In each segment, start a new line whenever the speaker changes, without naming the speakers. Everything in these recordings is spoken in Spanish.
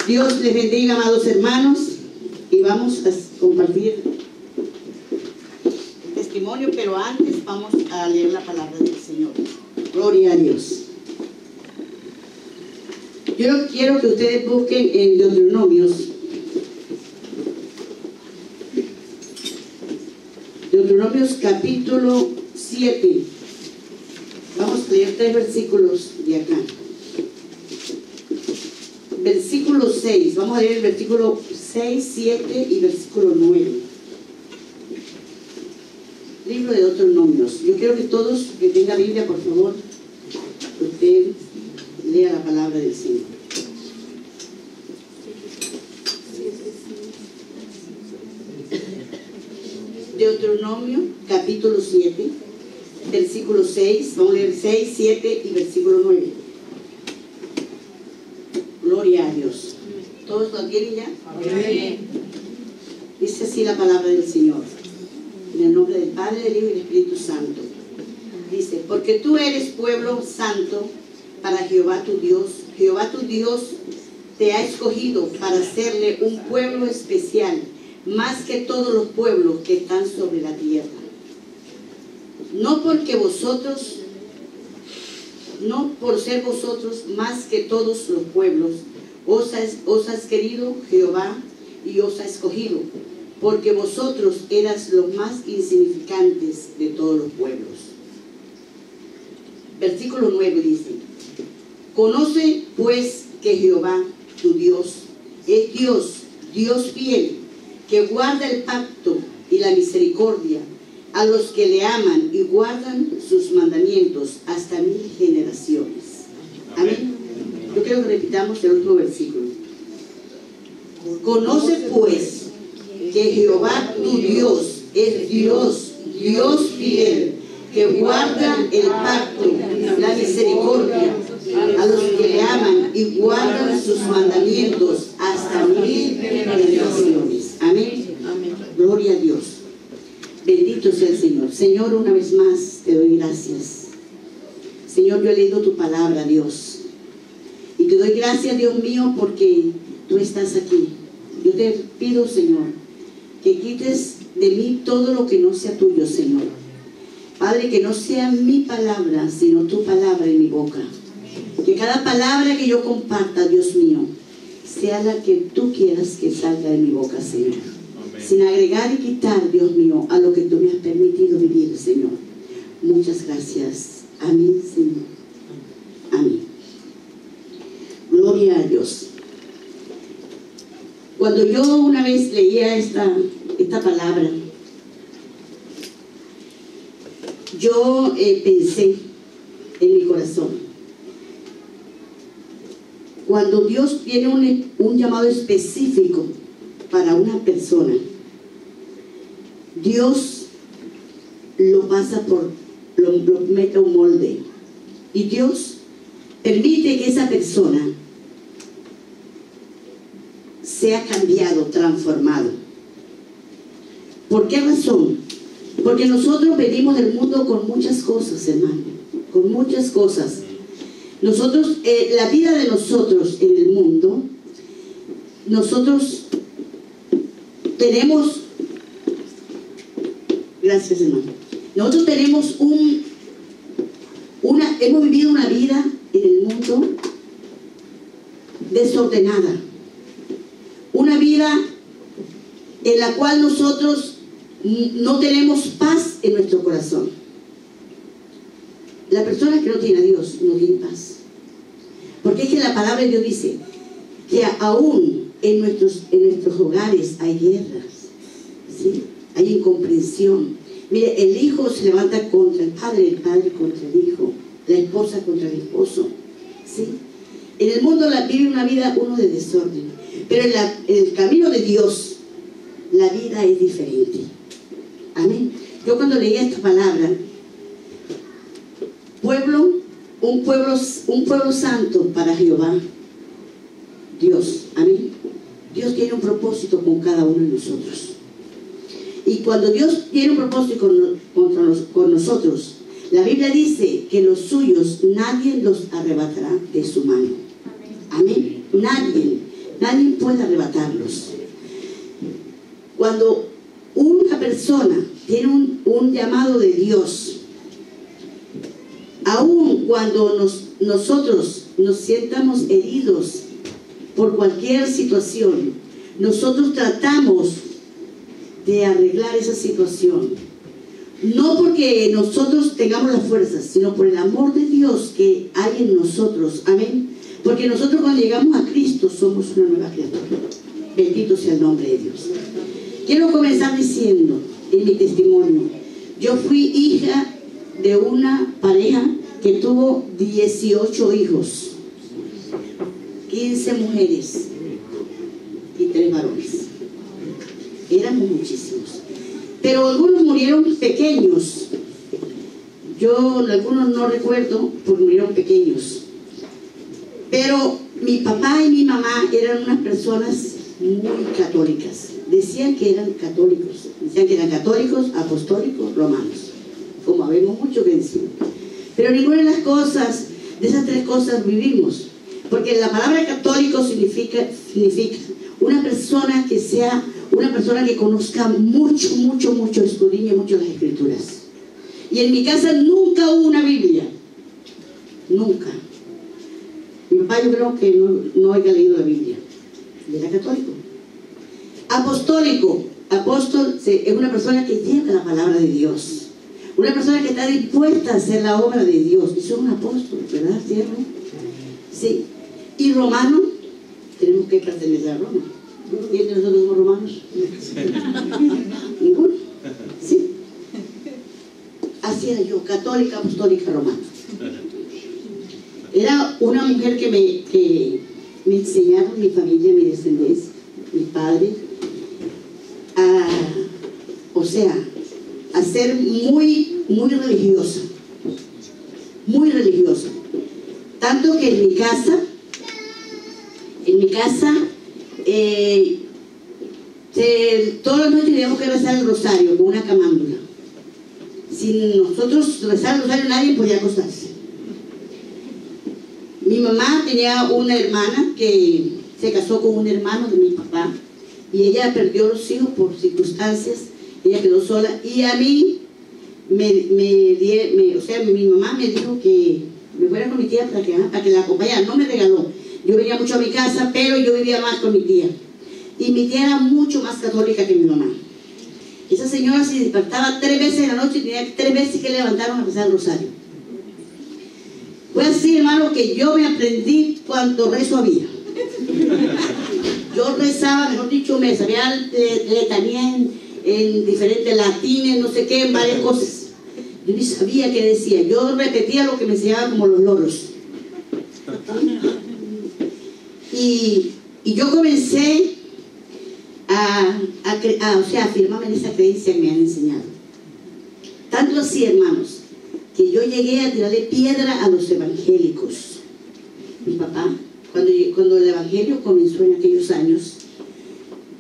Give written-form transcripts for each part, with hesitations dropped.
Dios les bendiga, amados hermanos, y vamos a compartir el testimonio, pero antes vamos a leer la palabra del Señor. Gloria a Dios. Yo quiero que ustedes busquen en Deuteronomios capítulo 7. Vamos a leer 3 versículos de acá. Versículo 6, vamos a leer el versículo 6, 7 y versículo 9. Libro de Deuteronomios. Yo quiero que todos que tengan Biblia, por favor, usted lea la palabra del Señor. Deuteronomio capítulo 7, versículo 6, vamos a leer 6, 7 y versículo 9. Gloria a Dios. ¿Todos lo tienen ya? Amén. Dice así la palabra del Señor. En el nombre del Padre, del Hijo y del Espíritu Santo. Dice: porque tú eres pueblo santo para Jehová tu Dios. Jehová tu Dios te ha escogido para hacerle un pueblo especial, más que todos los pueblos que están sobre la tierra. No por ser vosotros más que todos los pueblos, os has querido Jehová y os ha escogido, porque vosotros eras los más insignificantes de todos los pueblos. Versículo 9 dice: conoce pues que Jehová tu Dios es Dios fiel, que guarda el pacto y la misericordia a los que le aman y guardan sus mandamientos hasta 1000 generaciones. Amén. Yo quiero que repitamos el último versículo. Conoce pues que Jehová tu Dios es Dios fiel, que guarda el pacto, la misericordia a los que le aman y guardan sus mandamientos hasta 1000 generaciones. Amén. Gloria a Dios. Bendito sea el Señor. Señor, una vez más te doy gracias. Señor, yo he leído tu palabra, Dios, y te doy gracias, Dios mío, porque tú estás aquí. Yo te pido, Señor, que quites de mí todo lo que no sea tuyo, Señor. Padre, que no sea mi palabra, sino tu palabra en mi boca. Que cada palabra que yo comparta, Dios mío, sea la que tú quieras que salga de mi boca, Señor. Sin agregar y quitar, Dios mío, a lo que tú me has permitido vivir, Señor. Muchas gracias. Amén, Señor. Amén. Gloria a Dios. Cuando yo una vez leía esta palabra, yo pensé en mi corazón: cuando Dios tiene un llamado específico para una persona, Dios lo pasa lo mete a un molde, y Dios permite que esa persona sea cambiado, transformado. ¿Por qué razón? Porque nosotros venimos del mundo con muchas cosas, hermano, con muchas cosas. Nosotros, la vida de nosotros en el mundo, nosotros tenemos, gracias, hermano, nosotros tenemos hemos vivido una vida en el mundo desordenada, una vida en la cual nosotros no tenemos paz en nuestro corazón. La persona que no tiene a Dios no tiene paz, porque es que la palabra de Dios dice que aún en nuestros hogares hay guerras, ¿sí? Hay incomprensión. Mire, el hijo se levanta contra el padre contra el hijo, la esposa contra el esposo, ¿sí? En el mundo vive una vida uno de desorden, pero en el camino de Dios la vida es diferente. Amén. Yo cuando leía esta palabra, un pueblo santo para Jehová Dios, amén. Dios tiene un propósito con cada uno de nosotros. Y cuando Dios tiene un propósito con nosotros, la Biblia dice que los suyos nadie los arrebatará de su mano. Amén. Nadie puede arrebatarlos. Cuando una persona tiene un llamado de Dios, aun cuando nosotros nos sientamos heridos por cualquier situación, nosotros tratamos de arreglar esa situación. No porque nosotros tengamos las fuerzas, sino por el amor de Dios que hay en nosotros. Amén. Porque nosotros cuando llegamos a Cristo somos una nueva criatura. Bendito sea el nombre de Dios. Quiero comenzar diciendo en mi testimonio, yo fui hija de una pareja que tuvo 18 hijos, 15 mujeres y 3 varones. Éramos muchísimos, pero algunos murieron pequeños. Algunos no recuerdo porque murieron pequeños, pero mi papá y mi mamá eran unas personas muy católicas. Decían que eran católicos, apostólicos, romanos, como habemos mucho que decir. Pero ninguna de las cosas, de esas 3 cosas vivimos, porque la palabra católico significa una persona que sea una persona que conozca mucho, escudriñe mucho las escrituras. Y en mi casa nunca hubo una Biblia, nunca. Mi papá yo creo que no haya leído la Biblia, era católico. Apostólico, apóstol es una persona que lleva la palabra de Dios, una persona que está dispuesta a hacer la obra de Dios. Y son un apóstol, ¿verdad? ¿Cierto? Sí. Y romano, tenemos que pertenecer a Roma. ¿Quién de nosotros somos romanos? ¿Ninguno? Sí. Así era yo, católica, apostólica, romana. Era una mujer que me enseñaron mi familia, mi descendencia, mi padre, a ser muy religiosa, muy religiosa. Tanto que en mi casa todas las noches teníamos que rezar el rosario con una camándula. Sin nosotros rezar el rosario nadie podía acostarse. Mi mamá tenía una hermana que se casó con un hermano de mi papá y ella perdió los hijos por circunstancias. Ella quedó sola y a mí mi mamá me dijo que me fuera con mi tía para que la acompañara. No me regaló. Yo venía mucho a mi casa, pero yo vivía más con mi tía. Y mi tía era mucho más católica que mi mamá. Esa señora se despertaba 3 veces en la noche y tenía 3 veces que levantaron a rezar el rosario. Fue así, hermano, que yo me aprendí cuánto rezo había. Yo rezaba, mejor dicho, me sabía letanía en diferentes latines, no sé qué, en varias cosas. Yo ni sabía qué decía. Yo repetía lo que me enseñaban como los loros. Y yo comencé a afirmarme en esa creencia que me han enseñado. Tanto así, hermanos, que yo llegué a tirarle piedra a los evangélicos. Mi papá, cuando el evangelio comenzó en aquellos años,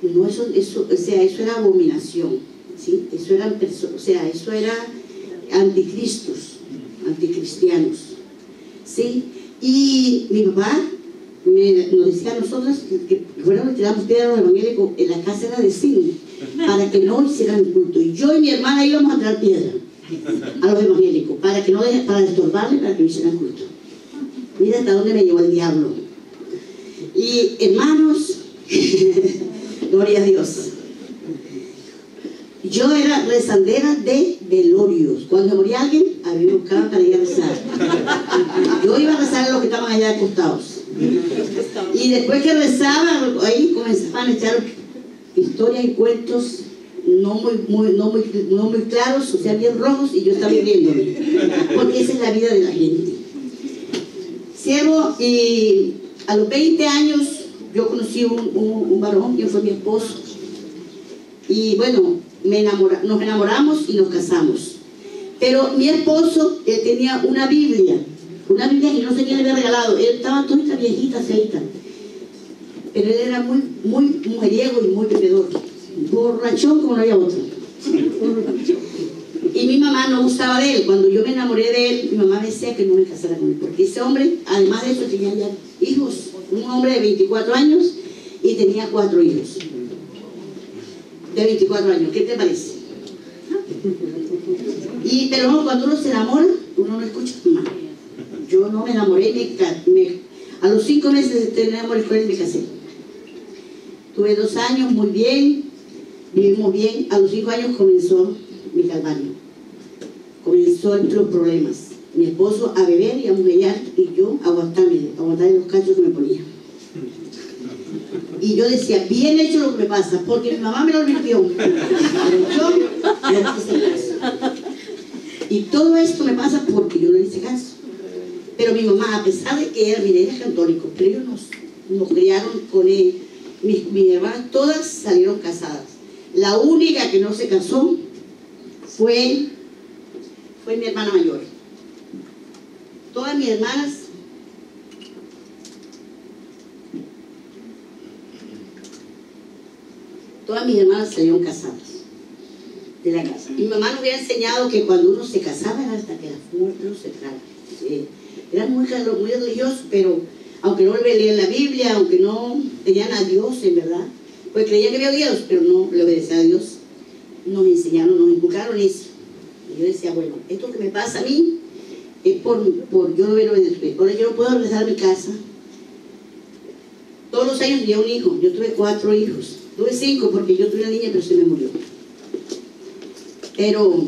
no, eso era abominación, ¿sí? Eso era anticristos, anticristianos, ¿sí? Y mi papá nos decía a nosotros que fuéramos a tiramos piedra a los evangélicos. En la casa era de cine para que no hicieran culto, y yo y mi hermana íbamos a tirar piedra a los evangélicos para estorbarle, para que no hicieran culto. Mira hasta dónde me llevó el diablo. Y hermanos, gloria a Dios, yo era rezandera de velorios. Cuando moría alguien, a mí me buscaban para ir a rezar. Yo iba a rezar a los que estaban allá acostados. Y después que rezaba, ahí comenzaban a echar historias y cuentos no muy claros, o sea, bien rojos, y yo estaba riéndome, porque esa es la vida de la gente. Cierro, y a los 20 años yo conocí un varón, que fue mi esposo, y bueno, nos enamoramos y nos casamos. Pero mi esposo, él tenía una Biblia que no sé quién le había regalado. Él estaba toda esta viejita, aceita, pero él era muy mujeriego y muy bebedor, borrachón como no había otro. Y mi mamá no gustaba de él. Cuando yo me enamoré de él, mi mamá me decía que no me casara con él, porque ese hombre, además de eso, tenía ya hijos. Un hombre de 24 años y y tenía 4 hijos de 24 años. ¿Qué te parece? Pero no, cuando uno se enamora, uno no escucha a su mamá. Yo no me enamoré, a los 5 meses de enamoré con él me casé. Tuve 2 años muy bien, vivimos bien. A los 5 años comenzó mi calvario. Comenzó los problemas. Mi esposo a beber y a mujerear y yo a aguantar los cachos que me ponía. Y yo decía, bien hecho lo que me pasa, porque mi mamá me lo advirtió. Pero yo no hice caso. Y todo esto me pasa porque yo no hice caso. Pero mi mamá, a pesar de que era católico, pero ellos nos criaron con él. Mis hermanas todas salieron casadas. La única que no se casó fue mi hermana mayor. Todas mis hermanas salieron casadas de la casa. Mi mamá nos había enseñado que cuando uno se casaba era hasta que la muerte lo separara. Eran muy religiosos, pero aunque no leían la Biblia, aunque no tenían a Dios en verdad, pues creían que había Dios, pero no le obedecían a Dios. Nos enseñaron, nos inculcaron eso. Y yo decía, bueno, esto que me pasa a mí es por yo no haber obedecido. Ahora yo no puedo regresar a mi casa. Todos los años tenía un hijo. Yo tuve 4 hijos. Tuve 5 porque yo tuve una niña, pero se me murió. Pero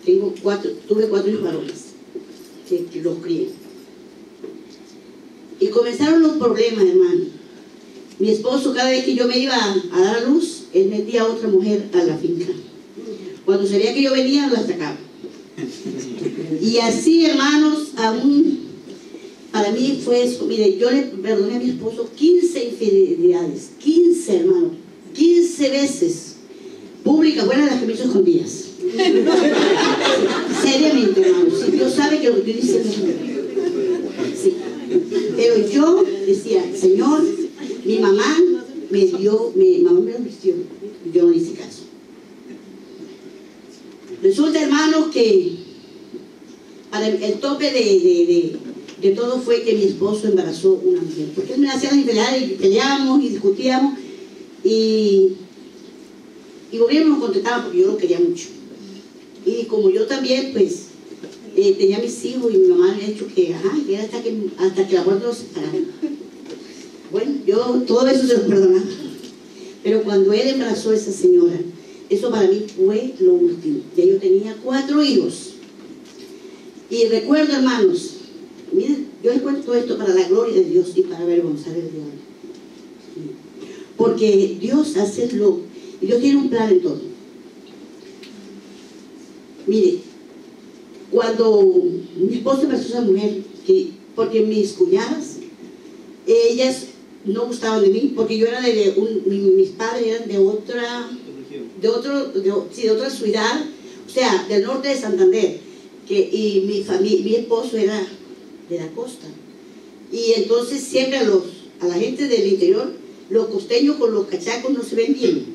tuve 4 hijos varones que los crié. Y comenzaron los problemas, hermano. Mi esposo, cada vez que yo me iba a dar a luz, él metía a otra mujer a la finca. Cuando sabía que yo venía, la sacaba. Y así, hermanos, aún para mí fue eso. Mire, yo le perdoné a mi esposo 15 infidelidades. 15, hermanos. 15 veces. Públicas, buenas las que me hizo escondidas. Seriamente, hermanos. Si Dios sabe que lo que estoy diciendo es verdad. Sí. Pero yo decía, Señor, mi mamá me lo vistió. Yo no le hice caso. Resulta, hermanos, que para el tope de todo fue que mi esposo embarazó una mujer. Porque él me hacía las infidelidades y peleábamos y discutíamos. Y gobierno nos contestaba porque yo lo quería mucho. Y como yo también, pues, tenía mis hijos y mi mamá me ha dicho que, que era hasta que la muerte los separara. Bueno, yo todo eso se lo perdonaba. Pero cuando él embarazó a esa señora, eso para mí fue lo último. Ya yo tenía 4 hijos. Y recuerdo, hermanos, miren, yo les cuento todo esto para la gloria de Dios y para avergonzar el diablo. Porque Dios hace y Dios tiene un plan en todo. Mire, cuando mi esposo embarazó a esa mujer, porque mis cuñadas, ellas no gustaban de mí, porque yo era mis padres eran de otra ciudad, o sea, del norte de Santander, y mi esposo era de la costa. Y entonces siempre a la gente del interior, los costeños con los cachacos no se ven bien.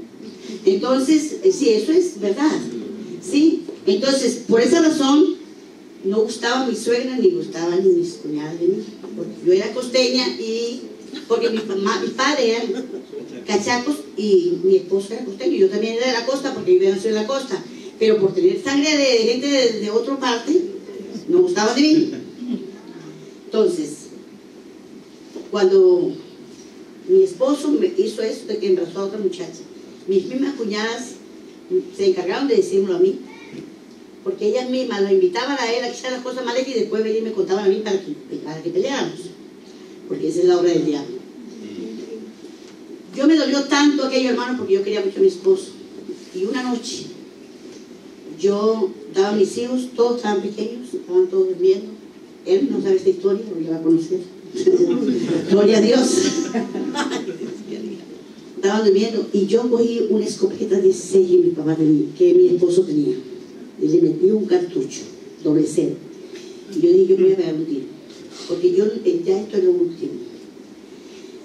Entonces, sí, eso es verdad. Sí, entonces, por esa razón, no gustaba mi suegra ni gustaban mis cuñadas de mí. Porque yo era costeña y porque mi padre eran cachacos y mi esposo era costeño. Yo también era de la costa porque yo nací en la costa. Pero por tener sangre de gente de otra parte, no gustaban de mí. Entonces, cuando mi esposo me hizo eso de que embarazó a otra muchacha, mis mismas cuñadas se encargaron de decírmelo a mí, porque ellas mismas lo invitaban a él a echar las cosas mal hechas y después venían y me contaban a mí para que peleáramos, porque esa es la obra del diablo. Yo me dolió tanto aquello, hermano, porque yo quería mucho a mi esposo. Y una noche, yo daba a mis hijos, todos estaban pequeños, estaban todos durmiendo. Él no sabe esta historia, porque la va a conocer. Gloria a Dios. Estaban durmiendo y yo cogí una escopeta 16 que mi esposo tenía. Y le metí un cartucho, doble cero. Y yo dije, yo me voy a pegar un tiro. Porque ya esto es lo último.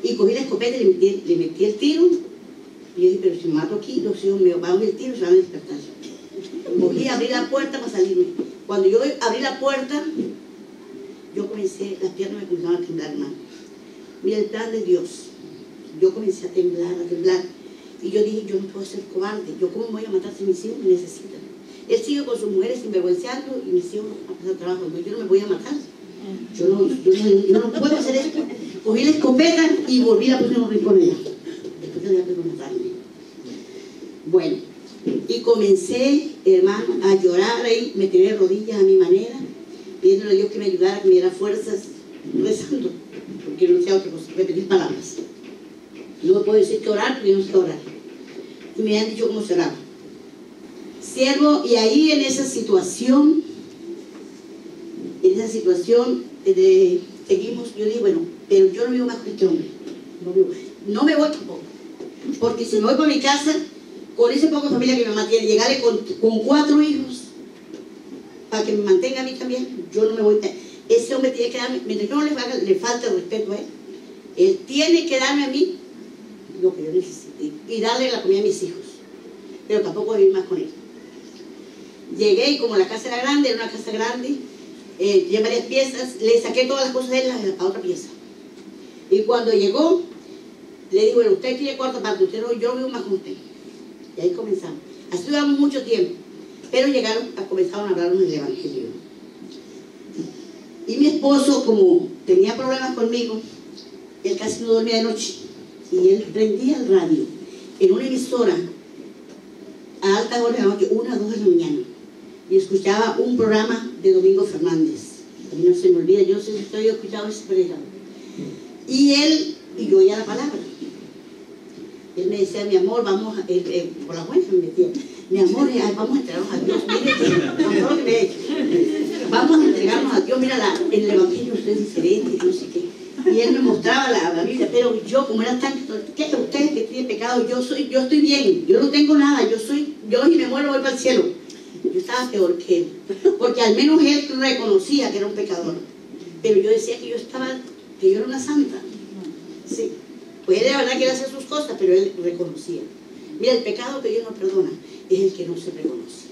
Y cogí la escopeta y le metí el tiro. Y yo dije, pero si me mato aquí, los hijos me van a ver el tiro, se van a despertar. Cogí, abrí la puerta para salirme. Cuando yo abrí la puerta, yo comencé, las piernas me comenzaban a temblar, hermano. Mira el plan de Dios. yo comencé a temblar, y yo dije, yo no puedo ser cobarde, yo cómo voy a matar si mis hijos me necesitan. Él sigue con sus mujeres sinvergüenceando y mis hijos a pasar trabajo. Yo no me voy a matar. Yo no puedo hacer esto. Cogí la escopeta y volví a poner un rincón allá. Después de matarme. Bueno, y comencé, hermano, a llorar ahí, me tiré de rodillas a mi manera, pidiéndole a Dios que me ayudara, que me diera fuerzas, rezando, porque no sé otra cosa, repetir palabras. No me puedo decir que orar, porque yo no sé orar. Y me han dicho cómo se oraba. Siervo, y ahí en esa situación, seguimos, yo digo, bueno, pero yo no vivo más con este hombre. No me voy tampoco. Porque si me voy para mi casa, con ese poco de familia que me mantiene, llegaré con 4 hijos, para que me mantenga a mí también, yo no me voy. Ese hombre tiene que darme, mientras yo no le falte el respeto a él tiene que darme a mí lo que yo necesite y darle la comida a mis hijos. Pero tampoco vivir más con él. Llegué y como la casa era grande, era una casa grande, tenía varias piezas, le saqué todas las cosas de él a otra pieza. Y cuando llegó, le digo, bueno, usted tiene cuarto aparte, yo no vivo más con usted. Y ahí comenzamos. Así duramos mucho tiempo. Pero comenzaron a hablarnos del Evangelio. Y mi esposo, como tenía problemas conmigo, él casi no dormía de noche. Y él prendía el radio en una emisora a altas horas de la noche, 1 o 2 de la mañana. Y escuchaba un programa de Domingo Fernández. A mí no se me olvida, yo no sé si usted había escuchado ese predicador. Y yo oía la palabra. Él me decía, mi amor, vamos, por la buena me decía, mi amor, vamos a entregarnos a Dios, mire, vamos a entregarnos a Dios, mira, en el Evangelio usted es diferente, no sé qué. Y él me mostraba la Biblia, pero yo, como era tan, ¿qué es ustedes que tienen pecado? Yo estoy bien, yo no tengo nada, yo si me muero voy para el cielo. Yo estaba peor que él, porque al menos él reconocía que era un pecador, pero yo decía que yo era una santa. Sí. Pues él de verdad quería hacer sus cosas, pero él reconocía. Mira, el pecado que Dios no perdona es el que no se reconoce.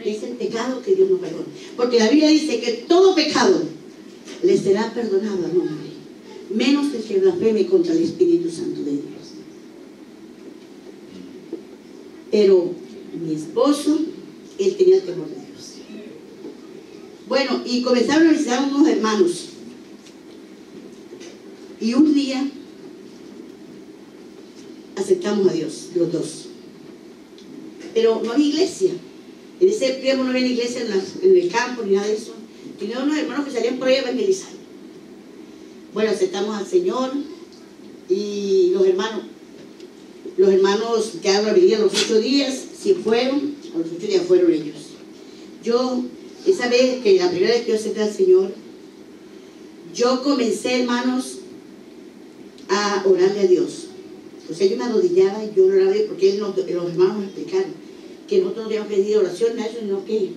Es el pecado que Dios no perdona. Porque la Biblia dice que todo pecado le será perdonado al hombre, menos el que blasfeme contra el Espíritu Santo de Dios. Pero mi esposo, él tenía el temor de Dios. Bueno, y comenzaron a visitar unos hermanos. Y un día aceptamos a Dios, los dos. Pero no había iglesia. En ese tiempo no había iglesia en el campo ni nada de eso. Tenía unos hermanos que salían por ahí a evangelizar. Bueno, aceptamos al Señor y los hermanos que ahora vivían los 8 días, si fueron, a los 8 días fueron ellos. Yo, esa vez, que la primera vez que yo acepté al Señor, yo comencé, hermanos, a orarle a Dios. O sea, yo me arrodillaba y yo oraba porque los hermanos nos explicaron que nosotros no debíamos pedir oración a ellos, sino que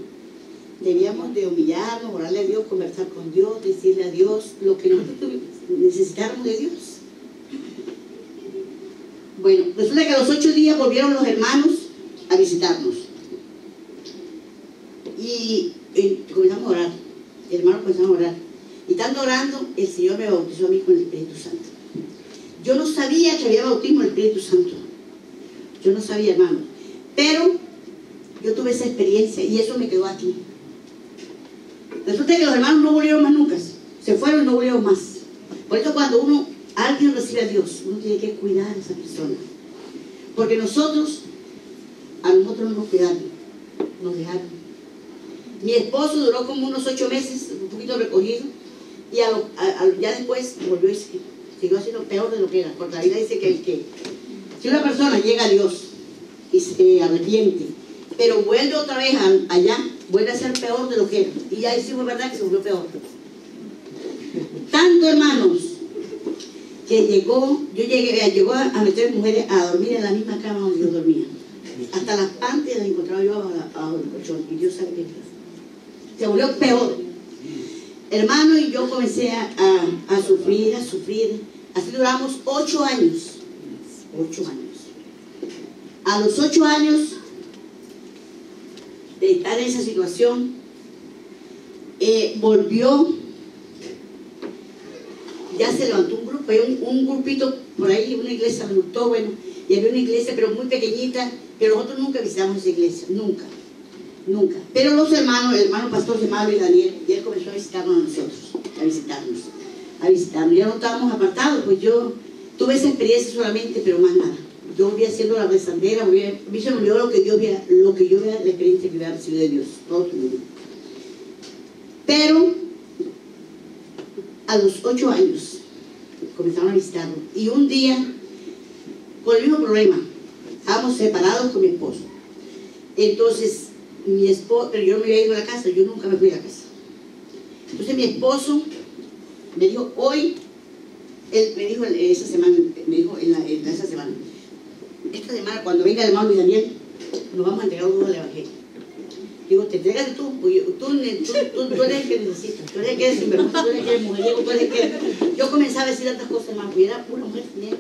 debíamos de humillarnos, orarle a Dios, conversar con Dios, decirle a Dios lo que nosotros necesitáramos de Dios. Bueno, resulta que a los 8 días volvieron los hermanos a visitarnos. Y comenzamos a orar. El hermano comenzamos a orar. Y estando orando, el Señor me bautizó a mí con el Espíritu Santo. Yo no sabía que había bautismo del Espíritu Santo. Yo no sabía, hermano. Pero yo tuve esa experiencia y eso me quedó aquí. Resulta que los hermanos no volvieron más nunca. Se fueron y no volvieron más. Por eso cuando alguien recibe a Dios, uno tiene que cuidar a esa persona. Porque a nosotros no nos cuidaron, nos dejaron. Mi esposo duró como unos 8 meses, un poquito recogido, y ya después volvió y siguió siendo peor de lo que era. Porque la Biblia dice que si una persona llega a Dios y se arrepiente, pero vuelve otra vez allá, vuelve a ser peor de lo que era. Y ya hicimos verdad que se volvió peor. Tanto, hermanos, que llegó a meter mujeres a dormir en la misma cama donde yo dormía. Hasta las panties las encontraba yo abajo del colchón, y Dios sabe qué es. Se volvió peor. Hermano, y yo comencé a sufrir. Así duramos 8 años. 8 años. A los 8 años de estar en esa situación, volvió. ya se levantó un grupo, hay un grupito por ahí, una iglesia resultó, bueno, y había una iglesia pero muy pequeñita, pero nosotros nunca visitamos esa iglesia, nunca. Pero los hermanos, el hermano pastor llamado Luis Daniel, y él comenzó a visitarnos a nosotros, a visitarnos. Ya no estábamos apartados, pues yo tuve esa experiencia solamente, pero más nada. Yo voy haciendo la rezandera, a mí se me olvidó la experiencia que había recibido de Dios, todo su mundo. Pero a los 8 años comenzaron a visitarlo, y un día, con el mismo problema, estábamos separados con mi esposo. Entonces, mi esposo, pero yo no me había ido a la casa, yo nunca me fui a la casa. Entonces mi esposo me dijo, hoy, él me dijo esa semana, esta semana cuando venga el hermano Luis Daniel, nos vamos a entregar uno al Evangelio. Digo, te entregas tú, porque tú eres el que necesitas, tú eres el que eres sinvergüenza, tú eres el que eres mujeriego, tú eres el que... Yo comenzaba a decir tantas cosas, hermano, porque era una mujer también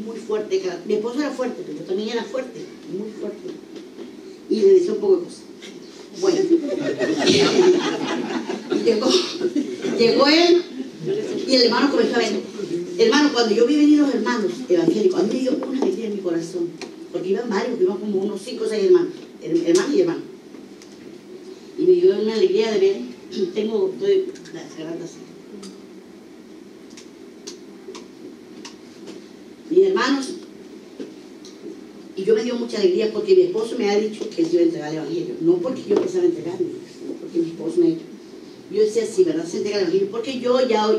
muy fuerte. Mi esposo era fuerte, pero yo también era fuerte, muy fuerte. Y le decía un poco de cosas. Bueno, y llegó él, y el hermano comenzó a ver. Hermano, cuando yo vi venir los hermanos evangélicos, a mí me dio una alegría en mi corazón, porque iban varios, iban como unos 5 o 6 hermanos y hermanos. Y me dio una alegría de ver, estoy cerrando así. Mis hermanos, y yo me dio mucha alegría porque mi esposo me ha dicho que él se iba a entregar el Evangelio, no porque yo pensaba entregarme, porque mi esposo me ha dicho. Yo decía, sí, ¿verdad? Se entrega el Evangelio, porque yo ya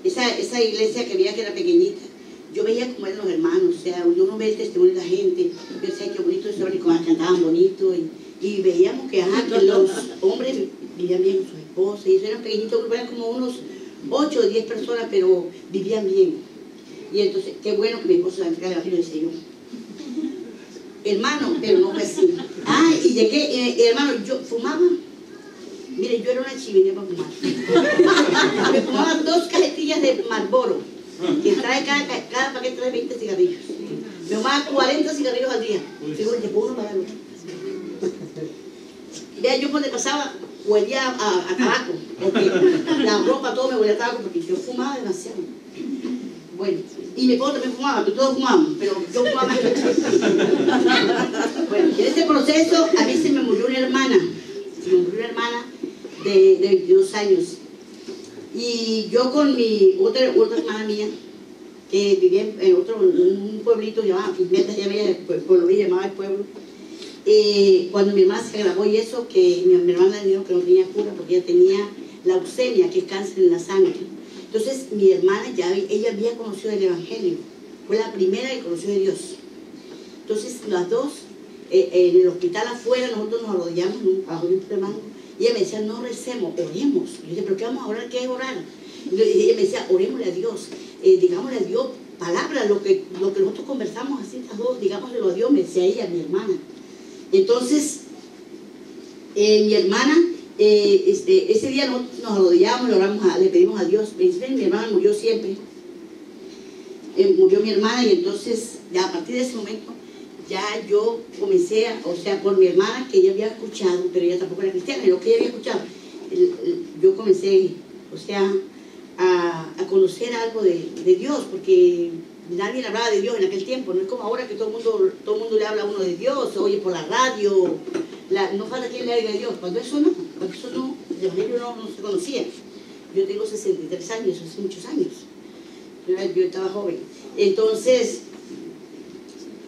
esa iglesia que veía que era pequeñita, yo veía cómo eran los hermanos, o sea, yo no veía el testimonio de la gente, yo decía qué bonito eso, y cómo cantaban bonito, y veíamos que los hombres vivían bien con sus esposas, y eso eran pequeñitos, eran como unos 8 o 10 personas, pero vivían bien. Y entonces, qué bueno que mi esposo se entrega el Evangelio, decía yo. Hermano, pero no fue así. Y llegué, hermano, yo fumaba. Miren, yo era una chimenea para fumar. Me fumaba 2 cajetillas de Marlboro, que trae cada paquete trae 20 cigarrillos. Me fumaba 40 cigarrillos al día. Digo, ¿te puedo uno para uno? Vea, yo cuando pasaba, huelía a tabaco, porque la ropa, todo me huelía a tabaco, porque yo fumaba demasiado. Bueno, y mi esposo también fumaba, todos fumábamos, pero yo fumaba más. Bueno, en ese proceso a mí se me murió una hermana, de 22 años. Y yo con mi otra hermana mía, que vivía en un pueblito llamado Pigmentas, ya veía el pueblo, llamaba el pueblo. Cuando mi hermana se grabó y eso, que mi hermana le dijo que no tenía cura porque ella tenía leucemia, que es cáncer en la sangre. Entonces mi hermana ella había conocido el Evangelio, fue la primera que conoció de Dios. Entonces las dos, en el hospital afuera, nosotros nos arrodillamos bajo un hermano, y ella me decía, no recemos, oremos. Yo decía, ¿pero qué vamos a orar? ¿Qué es orar? Y ella me decía, orémosle a Dios, digámosle a Dios palabras, lo que nosotros conversamos así, estas dos, digámosle a Dios, me decía ella, mi hermana. Entonces, mi hermana, ese día nosotros nos arrodillamos, le pedimos a Dios. Mi hermana murió siempre, murió mi hermana, y entonces ya a partir de ese momento ya yo comencé, por mi hermana, que ella había escuchado, pero ella tampoco era cristiana, y lo que ella había escuchado, yo comencé, a conocer algo de Dios, porque nadie hablaba de Dios en aquel tiempo. No es como ahora que todo el mundo le habla a uno de Dios, oye por la radio, no falta quien le hable de Dios. Cuando eso no, el Evangelio no se conocía. Yo tengo 63 años, hace muchos años. Yo estaba joven. Entonces,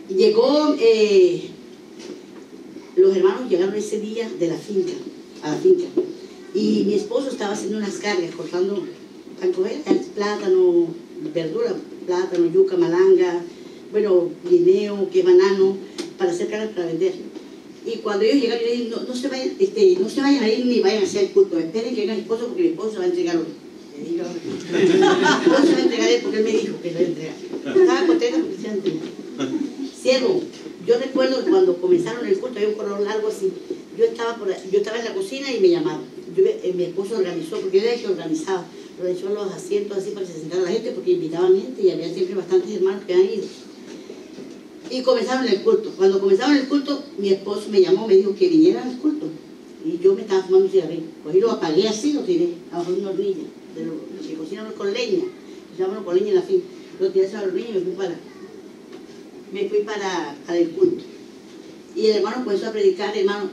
llegó, los hermanos llegaron ese día de la finca, a la finca. Y mi esposo estaba haciendo unas cargas, cortando plátano, verdura, plátano, yuca, malanga, bueno, guineo, que banano, para hacer cargas para vender. Y cuando ellos llegaron, yo les dije, no se vayan a ir ni vayan a hacer el culto, esperen que venga mi esposo porque mi esposo se va a entregar hoy. Mi esposo se va a entregar él porque él me dijo que lo iba a entregar. Estaba contenta porque se iba a entregar. Siervo, yo recuerdo que cuando comenzaron el culto, había un corredor largo así, yo estaba en la cocina y me llamaron. Mi esposo organizó, porque yo era el que organizaba los asientos así para que se sentara la gente, porque invitaban gente y había siempre bastantes hermanos que han ido. Y comenzaron el culto. Cuando comenzaron el culto, mi esposo me llamó, me dijo que viniera al culto. Y yo me estaba fumando un cigarrillo. Pues lo apagué así, lo tiré abajo de una hornilla. de los que cocinan con leña, que se llaman con leña en la fin. Los tiré a los niños y me fui para el culto. Y el hermano comenzó a predicar, hermano.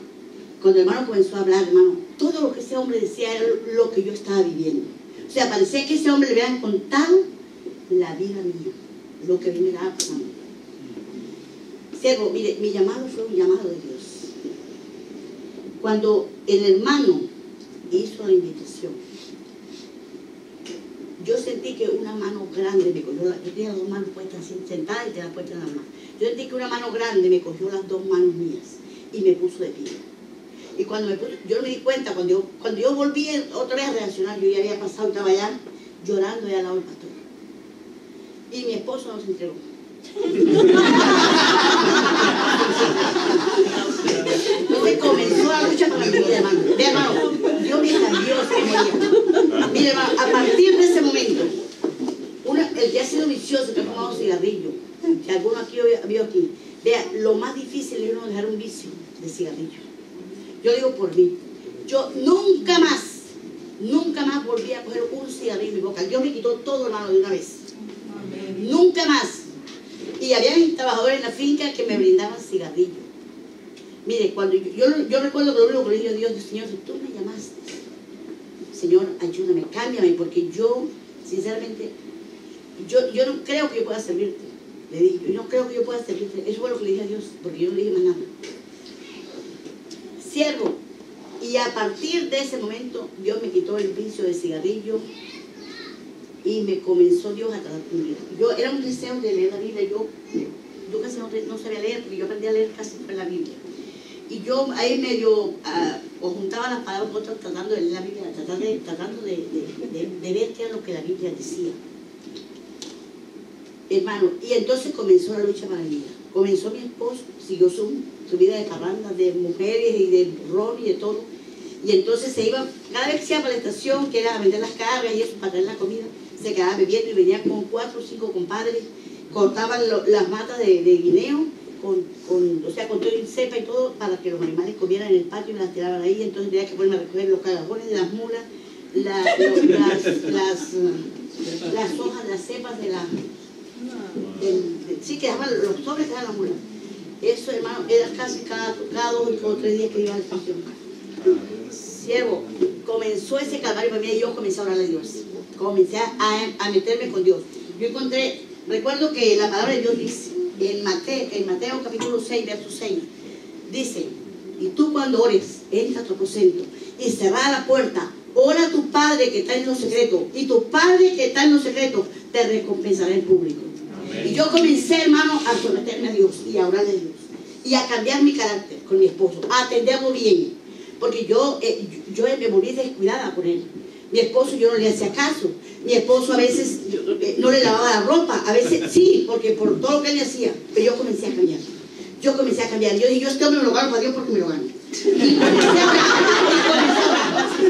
Cuando el hermano comenzó a hablar, hermano, todo lo que ese hombre decía era lo que yo estaba viviendo. O sea, parecía que ese hombre le habían contado la vida mía, lo que a mí me daba pasando. Siervo, mire, mi llamado fue un llamado de Dios. Cuando el hermano hizo la invitación, yo sentí que una mano grande me cogió, yo tenía las dos manos puestas así, sentada y tenía las puestas en las manos. Yo sentí que una mano grande me cogió las dos manos mías y me puso de pie. Y cuando me puse, yo no me di cuenta, cuando yo volví otra vez a reaccionar, yo ya había pasado y estaba allá llorando allá al lado del pastor. Y mi esposo no se entregó. Entonces comenzó la lucha con la vida, hermano. Ve, hermano, Dios me cambió ese día. Mire, hermano, a partir de ese momento, el que ha sido vicioso, que ha fumado cigarrillo, que alguno aquí vio aquí, vea, lo más difícil es uno dejar un vicio de cigarrillo. Yo digo por mí, yo nunca más volví a coger un cigarrillo en mi boca. Dios me quitó todo, hermano, de una vez. Nunca más. Y había trabajadores en la finca que me brindaban cigarrillos. Mire, cuando yo recuerdo que lo único que le dije a Dios, Señor, si tú me llamaste, Señor, ayúdame, cámbiame, porque yo, sinceramente, yo no creo que yo pueda servirte. Le dije, yo no creo que yo pueda servirte. Eso fue lo que le dije a Dios, porque yo no le dije más nada. Siervo. Y a partir de ese momento, Dios me quitó el vicio de cigarrillo y me comenzó Dios a tratar con mi vida. Yo era un deseo de leer la Biblia, yo casi no sabía leer, porque yo aprendí a leer casi por la Biblia. Y yo ahí medio o juntaba las palabras con otras tratando de leer la Biblia, tratando de ver qué era lo que la Biblia decía. Hermano, y entonces comenzó la lucha para mi vida. Comenzó mi esposo, siguió su vida de parrandas, de mujeres y de ron y de todo. Y entonces se iba, cada vez que se iba para la estación, que era a vender las cargas y eso, para traer la comida, se quedaba bebiendo y venía con 4 o 5 compadres, cortaban las matas de guineo, o sea, con todo el cepa y todo, para que los animales comieran en el patio y las tiraban ahí. Entonces tenía que ponerme a recoger los cagajones de las mulas, las hojas, las cepas de la... sí, que dejaban los sobres que daban las mulas. Eso, hermano, era casi cada 2 o 3 días que iba a la estación. Siervo, comenzó ese calvario para mí y yo comencé a orarle a Dios. Comencé a meterme con Dios. Yo encontré, recuerdo que la palabra de Dios dice, en Mateo capítulo 6, verso 6, dice, y tú cuando ores, entra a tu aposento y cerrada la puerta, ora a tu Padre que está en lo secreto, y tu Padre que está en lo secreto te recompensará en público. Amén. Y yo comencé, hermano, a someterme a Dios y a orarle a Dios y a cambiar mi carácter con mi esposo, a atenderlo bien, porque yo me volví descuidada con él. Mi esposo yo no le hacía caso. Mi esposo a veces no le lavaba la ropa, a veces sí, porque por todo lo que él le hacía. Pero yo comencé a cambiar. Yo comencé a cambiar. Yo dije, yo este hombre me lo gano para Dios porque me lo gano.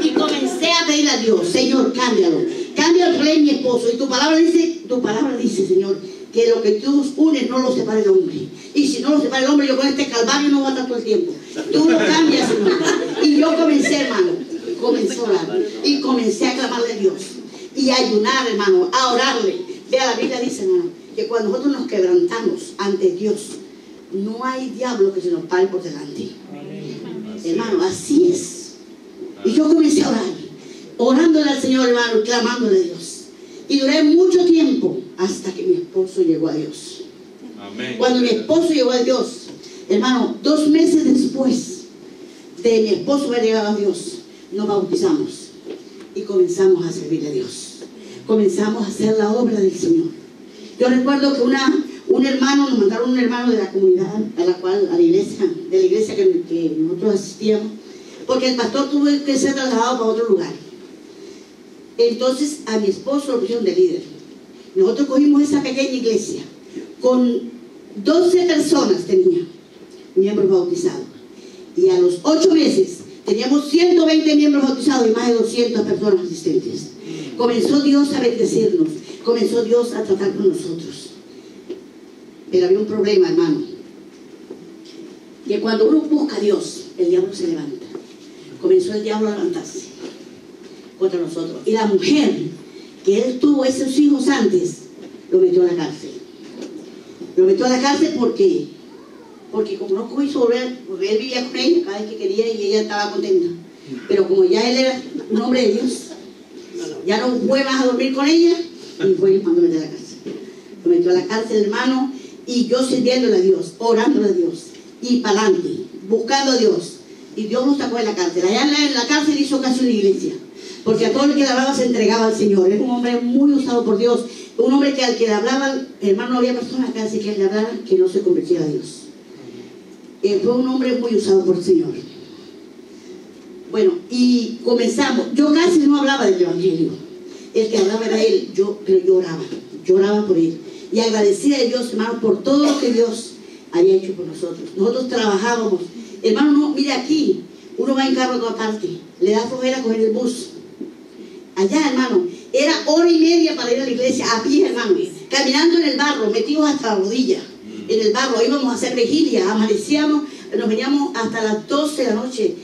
Y comencé a pedirle a Dios, Señor, cámbialo. Cambia el rey, mi esposo. Y tu palabra dice, Señor, que lo que tú unes no lo separa el hombre. Y si no lo separa el hombre, yo con este calvario no voy a estar todo el tiempo. Tú lo cambias, Señor. Y yo comencé, hermano. Comencé a orar y comencé a clamarle a Dios y a ayunar, hermano, a orarle. Vea, la Biblia dice, hermano, que cuando nosotros nos quebrantamos ante Dios, no hay diablo que se nos pare por delante. Hermano, así es. Y yo comencé a orar, orándole al Señor, hermano, y clamándole a Dios. Y duré mucho tiempo hasta que mi esposo llegó a Dios. Amén. Cuando mi esposo llegó a Dios, hermano, 2 meses después de mi esposo haber llegado a Dios, nos bautizamos y comenzamos a servirle a Dios. Comenzamos a hacer la obra del Señor. Yo recuerdo que un hermano, nos mandaron un hermano de la comunidad a la iglesia que nosotros asistíamos, porque el pastor tuvo que ser trasladado para otro lugar. Entonces a mi esposo lo pusieron de líder. Nosotros cogimos esa pequeña iglesia con 12 personas tenía miembros bautizados, y a los 8 meses teníamos 120 miembros bautizados y más de 200 personas asistentes. Comenzó Dios a bendecirnos, comenzó Dios a tratar con nosotros. Pero había un problema, hermano, que cuando uno busca a Dios, el diablo se levanta. Comenzó el diablo a levantarse contra nosotros. Y la mujer que él tuvo esos hijos antes, lo metió a la cárcel. Lo metió a la cárcel porque como no quiso volver, porque él vivía con ella cada vez que quería y ella estaba contenta. Pero como ya él era un hombre de Dios, ya no fue más a dormir con ella y fue y mandó meter a la cárcel. Lo metió a la cárcel, hermano, y yo sirviéndole a Dios, orándole a Dios, y para adelante, buscando a Dios. Y Dios nos sacó de la cárcel. Allá en la cárcel hizo casi una iglesia, porque a todo el que le hablaba se entregaba al Señor. Era un hombre muy usado por Dios, un hombre que al que le hablaba, hermano, no había persona acá, así que le hablara que no se convirtiera a Dios. Fue un hombre muy usado por el Señor. Bueno, y comenzamos. Yo casi no hablaba del Evangelio. El que hablaba era él, pero yo oraba por él. Y agradecida a Dios, hermano, por todo lo que Dios había hecho por nosotros. Nosotros trabajábamos. Hermano, no, mire aquí, uno va en carro a toda parte, le da flojera coger el bus. Allá, hermano, era 1:30 para ir a la iglesia, a pie, hermano, caminando en el barro, metidos hasta la rodilla, en el barro. Íbamos a hacer vigilia, amanecíamos, nos veníamos hasta las 12 de la noche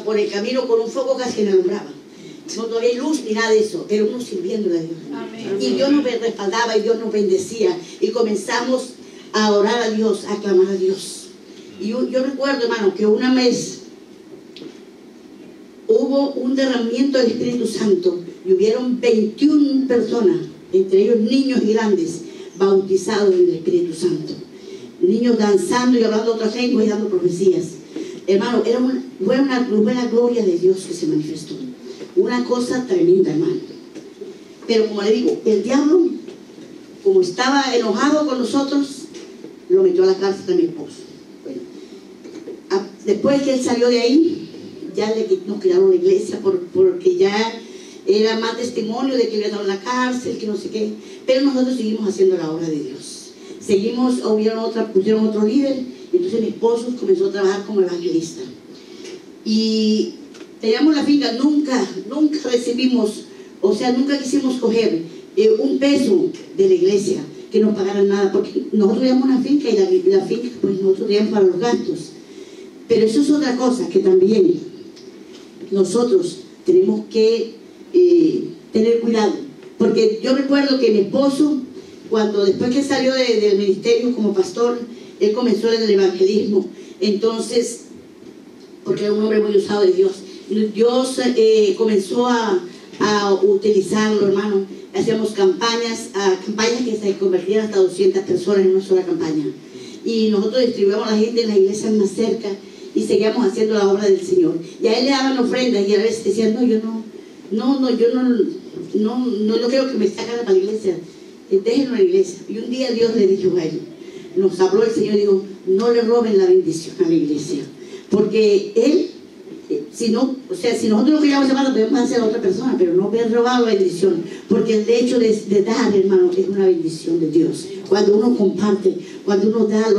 por el camino con un foco casi que nos alumbraba. No había luz ni nada de eso, pero uno sirviéndole a Dios. Amén. Y Dios nos respaldaba y Dios nos bendecía. Y comenzamos a orar a Dios, a clamar a Dios. Y yo recuerdo, hermano, que una vez hubo un derramamiento del Espíritu Santo y hubieron 21 personas, entre ellos niños y grandes, bautizados en el Espíritu Santo. Niños danzando y hablando otras lenguas y dando profecías. Hermano, fue una gloria de Dios que se manifestó. Una cosa tremenda, hermano. Pero como le digo, el diablo, como estaba enojado con nosotros, lo metió a la cárcel a mi esposo. Bueno, después que él salió de ahí, ya nos quitaron la iglesia porque ya era más testimonio de que había estado en la cárcel, que no sé qué. Pero nosotros seguimos haciendo la obra de Dios. Pusieron otro líder, y entonces mi esposo comenzó a trabajar como evangelista. Y teníamos la finca, nunca recibimos, o sea, nunca quisimos coger un peso de la iglesia que nos pagaran nada, porque nosotros teníamos una finca y la finca, pues nosotros teníamos para los gastos. Pero eso es otra cosa que también nosotros tenemos que tener cuidado, porque yo recuerdo que mi esposo, después que salió del ministerio como pastor, él comenzó en el evangelismo. Entonces, porque era un hombre muy usado de Dios, Dios comenzó a utilizarlo, hermano. Hacíamos campañas que se convertían hasta 200 personas en una sola campaña. Y nosotros distribuíamos a la gente en las iglesias más cerca y seguíamos haciendo la obra del Señor. Y a él le daban ofrendas y a veces decían, no, yo no quiero que me saquen para la iglesia, déjenlo en la iglesia. Y un día Dios le dijo a él, nos habló el Señor y dijo, no le roben la bendición a la iglesia, porque él, si nosotros lo queríamos llamar, lo podemos hacer a otra persona, pero no haber robado la bendición, porque el hecho de dar, hermano, es una bendición de Dios. Cuando uno comparte, cuando uno da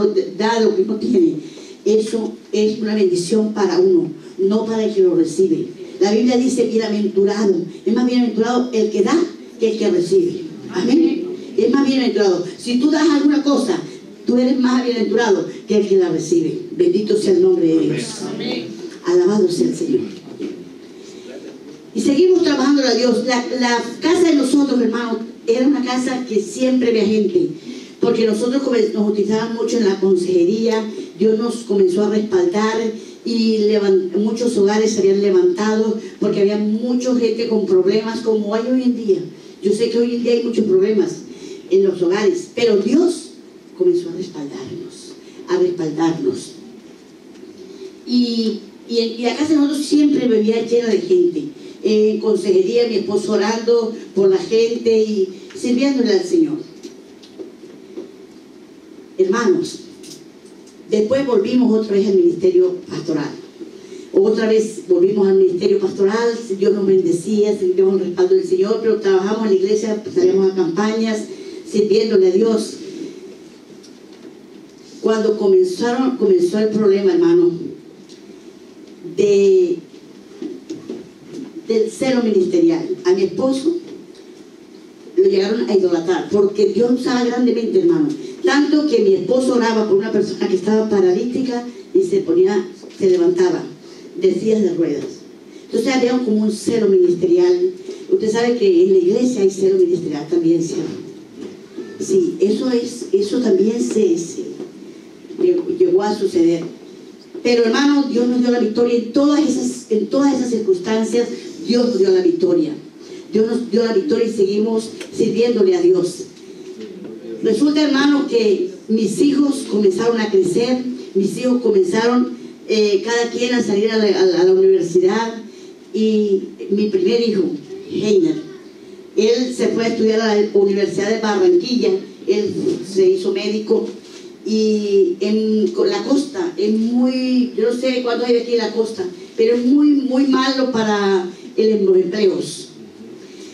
lo que uno tiene, eso es una bendición para uno, no para el que lo recibe. La Biblia dice, bienaventurado, es más bienaventurado el que da que el que recibe. Amén. Es más bienaventurado. Si tú das alguna cosa, tú eres más bienaventurado que el que la recibe. Bendito sea el nombre de Dios. Amén. Alabado sea el Señor. Y seguimos trabajando a Dios. La casa de nosotros, hermanos, era una casa que siempre había gente, porque nosotros nos utilizaban mucho en la consejería. Dios nos comenzó a respaldar y muchos hogares se habían levantado porque había mucha gente con problemas como hay hoy en día. Yo sé que hoy en día hay muchos problemas en los hogares, pero Dios comenzó a respaldarnos. Y la casa de nosotros siempre vivía llena de gente. En consejería, mi esposo orando por la gente y sirviéndole al Señor. Hermanos, después volvimos otra vez al ministerio pastoral. Otra vez volvimos al ministerio pastoral, Dios nos bendecía, seguimos el respaldo del Señor, pero trabajamos en la iglesia, salíamos a campañas, sirviéndole a Dios. Cuando comenzó el problema, hermano, del celo ministerial, a mi esposo lo llegaron a idolatrar, porque Dios usaba grandemente, hermano. Tanto que mi esposo oraba por una persona que estaba paralítica y se levantaba de sillas de ruedas. Entonces había como un celo ministerial, Usted sabe que en la iglesia hay celo ministerial también, ¿cierto? Sí, eso también llegó a suceder. Pero hermano, Dios nos dio la victoria en todas esas circunstancias. Dios nos dio la victoria. Dios nos dio la victoria y seguimos sirviéndole a Dios. Resulta, hermano, que mis hijos comenzaron a crecer. Mis hijos comenzaron cada quien a salir a la universidad. Y mi primer hijo, Heiner, él se fue a estudiar a la Universidad de Barranquilla. Él se hizo médico. Y en la costa es muy, yo no sé cuánto hay aquí en la costa, pero es muy, muy malo para los empleos.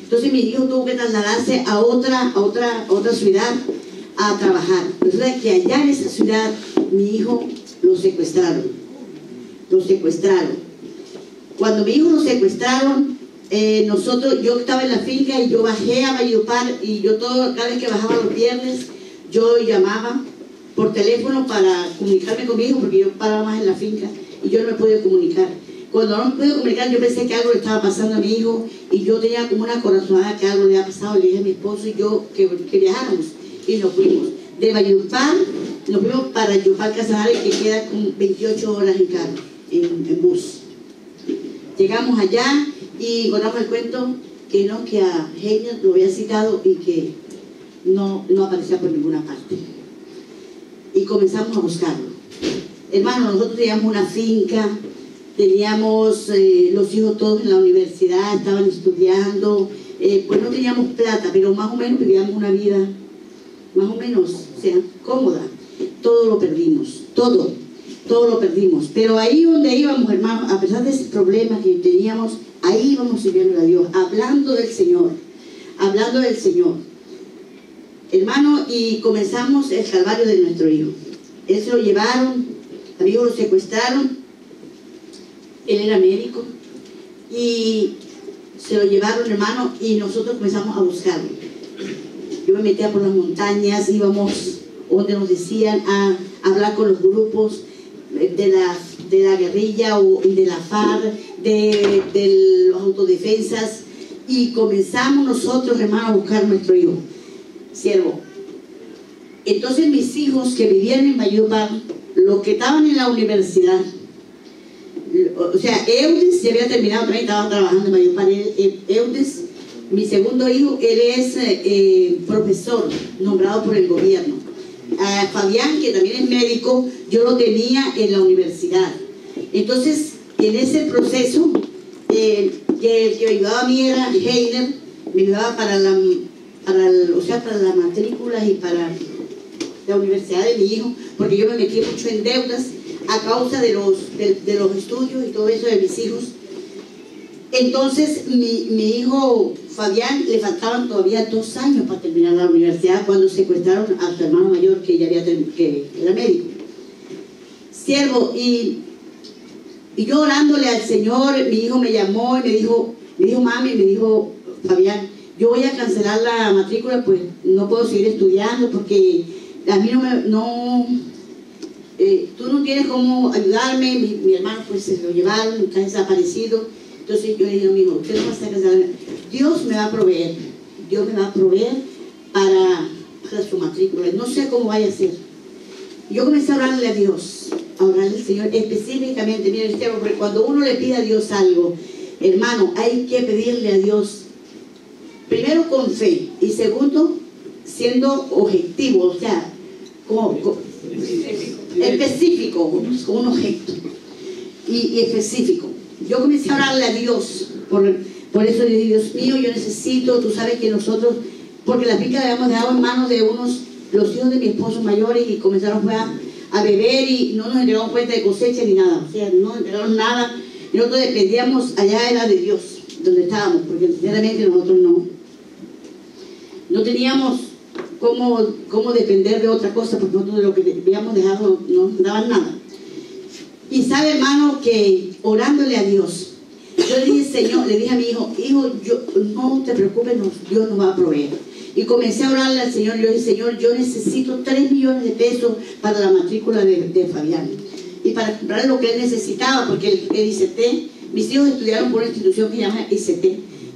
Entonces mi hijo tuvo que trasladarse a otra ciudad a trabajar. Resulta que allá en esa ciudad mi hijo lo secuestraron. Cuando mi hijo lo secuestraron, yo estaba en la finca y yo bajé a Valledupar, y cada vez que bajaba los viernes, yo llamaba por teléfono para comunicarme con mi hijo, porque yo paraba más en la finca y yo no me podía comunicar. Cuando no me pude comunicar, yo pensé que algo le estaba pasando a mi hijo, y yo tenía como una corazonada que algo le había pasado. Le dije a mi esposo y yo que viajáramos, y nos fuimos de Valledupar, nos fuimos para Yopal Casanare, que queda con 28 horas en carro, en bus. Llegamos allá y contamos el cuento que a Heiner lo había citado y que no aparecía por ninguna parte. Y comenzamos a buscarlo. Hermano, nosotros teníamos una finca, teníamos los hijos todos en la universidad, estaban estudiando, pues no teníamos plata, pero más o menos vivíamos una vida más o menos, o sea, cómoda. Todo lo perdimos, todo lo perdimos. Pero ahí donde íbamos, hermano, a pesar de ese problema que teníamos, ahí íbamos sirviendo a Dios, hablando del Señor, hermano, y comenzamos el calvario de nuestro hijo. Él se lo llevaron, a mi hijo lo secuestraron, él era médico, y se lo llevaron, hermano, y nosotros comenzamos a buscarlo. Yo me metía por las montañas, íbamos donde nos decían a hablar con los grupos de la guerrilla y de la FARC, de las autodefensas, y comenzamos nosotros, hermano, a buscar a nuestro hijo, siervo. Entonces mis hijos que vivían en Valledupar, los que estaban en la universidad, o sea, Eudes ya había terminado, también estaba trabajando en Valledupar. Eudes, mi segundo hijo, él es profesor nombrado por el gobierno. Fabián, que también es médico, yo lo tenía en la universidad. Entonces, en ese proceso, que me ayudaba a mí era Heiner, me ayudaba para las matrículas y para la universidad de mi hijo, porque yo me metí mucho en deudas a causa de los estudios y todo eso de mis hijos. Entonces mi hijo Fabián le faltaban todavía 2 años para terminar la universidad cuando secuestraron a su hermano mayor, que ya que era médico. Siervo, y yo orándole al Señor, mi hijo me llamó y me dijo mami, me dijo Fabián, yo voy a cancelar la matrícula, pues no puedo seguir estudiando porque a mí tú no tienes cómo ayudarme. Mi hermano pues se lo llevaron, está desaparecido. Entonces yo le dije a mi hijo, usted no va a estar casado, Dios me va a proveer para su matrícula, no sé cómo vaya a ser. Yo comencé a orarle a Dios, a orarle al Señor específicamente. Mire, porque cuando uno le pide a Dios algo, hermano, hay que pedirle a Dios primero con fe y segundo siendo objetivo, o sea, específico, con un objeto y específico. Yo comencé a orarle a Dios por eso le dije, Dios mío, yo necesito, tú sabes que nosotros, porque la finca la habíamos dejado en manos de los hijos de mi esposo mayores, y comenzaron a beber y no nos entregaron cuenta de cosecha ni nada, o sea, no nos entregaron nada, y nosotros dependíamos, allá era de Dios donde estábamos, porque sinceramente nosotros no teníamos cómo depender de otra cosa, porque nosotros de lo que habíamos dejado no nos daban nada. Y sabe, hermano, que orándole a Dios, yo le dije, Señor, le dije a mi hijo, no te preocupes, Dios nos va a proveer. Y comencé a orarle al Señor. Yo dije, Señor, yo necesito 3 millones de pesos para la matrícula de Fabián, y para comprar lo que él necesitaba, porque el ICT, mis hijos estudiaron por una institución que se llama ICT,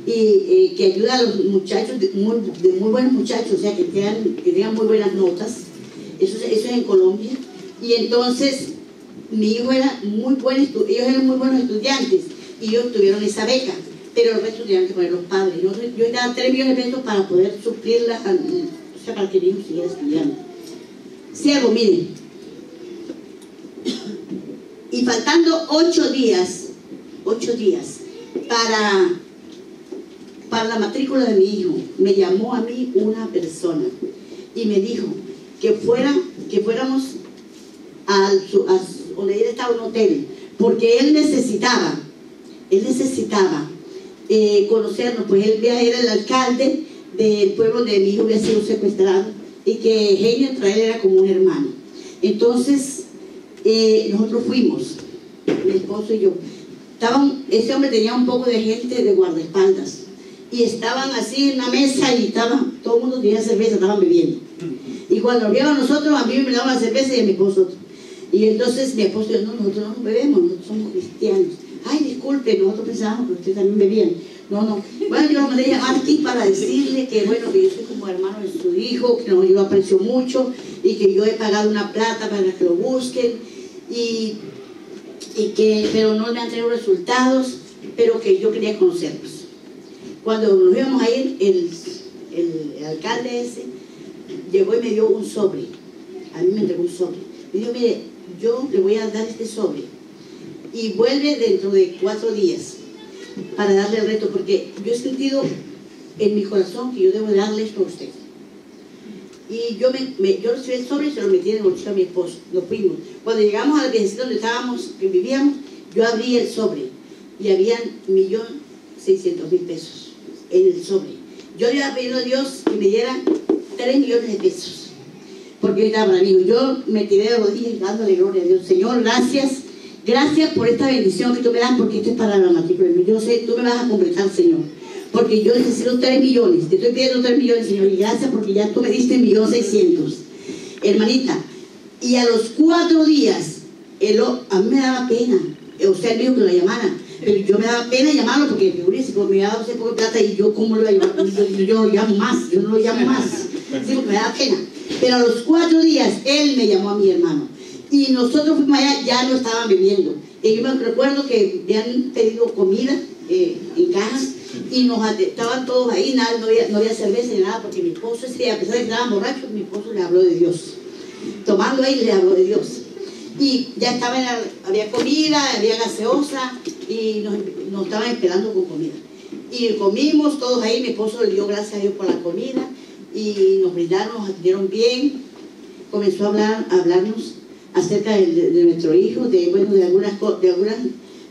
y que ayuda a los muchachos, de muy buenos muchachos, o sea, que tengan muy buenas notas. Eso es en Colombia. Y entonces mi hijo era muy buen ellos eran muy buenos estudiantes y ellos tuvieron esa beca, pero el resto tenían que poner los padres. Yo daba 3 millones de pesos para poder suplirla, o sea, para que el hijo siguiera estudiando. Siervo, miren, y faltando 8 días para la matrícula de mi hijo, me llamó a mí una persona y me dijo que fuéramos a donde él estaba, un hotel, porque él necesitaba conocernos, pues él era el alcalde del pueblo donde mi hijo había sido secuestrado y que Eugenio entre él era como un hermano. Entonces nosotros fuimos, mi esposo y yo. Ese hombre tenía un poco de gente de guardaespaldas y estaban así en una mesa y todo el mundo tenía cerveza, estaban bebiendo. Y cuando nos vieron a nosotros, a mí me daban la cerveza y a mi esposo otro. Y entonces mi esposo dijo, no, nosotros no bebemos, nosotros somos cristianos. Ay, disculpe, nosotros pensábamos que ustedes también bebían. No. Bueno, yo lo mandé llamar aquí para decirle que, bueno, que yo soy como hermano de su hijo, que yo lo aprecio mucho y que yo he pagado una plata para que lo busquen pero no me han traído resultados, pero que yo quería conocerlos. Cuando nos íbamos a ir, el alcalde ese llegó y me dio un sobre. A mí me entregó un sobre. Me dijo, mire, yo le voy a dar este sobre y vuelve dentro de 4 días para darle el reto, porque yo he sentido en mi corazón que yo debo darle esto a usted. Y yo recibí el sobre y se lo metí en el bolsillo a mi esposo. Nos fuimos. Cuando llegamos al viejecito donde que vivíamos, yo abrí el sobre y habían 1.600.000 pesos en el sobre. Yo le había pedido a Dios que me diera 3 millones de pesos, porque yo estaba para mí. Yo me tiré de rodillas dándole gloria a Dios. Señor, gracias por esta bendición que tú me das, porque esto es para la matrícula. Yo sé, tú me vas a completar, Señor, porque yo necesito 3 millones. Te estoy pidiendo 3 millones, Señor, y gracias porque ya tú me diste 1.600.000. Hermanita, y a los 4 días, a mí me daba pena. O sea, él dijo que lo llamara, pero yo me daba pena llamarlo porque me daba ese poco de plata y yo, ¿cómo lo iba a llamar? Yo lo llamo más, yo no lo llamo más. Sí, porque me daba pena. Pero a los 4 días, él me llamó a mi hermano. Y nosotros fuimos allá, ya no estaban bebiendo. Y yo me recuerdo que habían pedido comida en cajas y estaban todos ahí, nada, no había cerveza ni nada, porque mi esposo ese día, a pesar de que estaban borrachos, mi esposo le habló de Dios. Tomando ahí le habló de Dios. Y ya había comida, había gaseosa y nos estaban esperando con comida. Y comimos todos ahí, mi esposo le dio gracias a Dios por la comida y nos brindaron, nos atendieron bien. Comenzó a hablarnos acerca de nuestro hijo, de algunas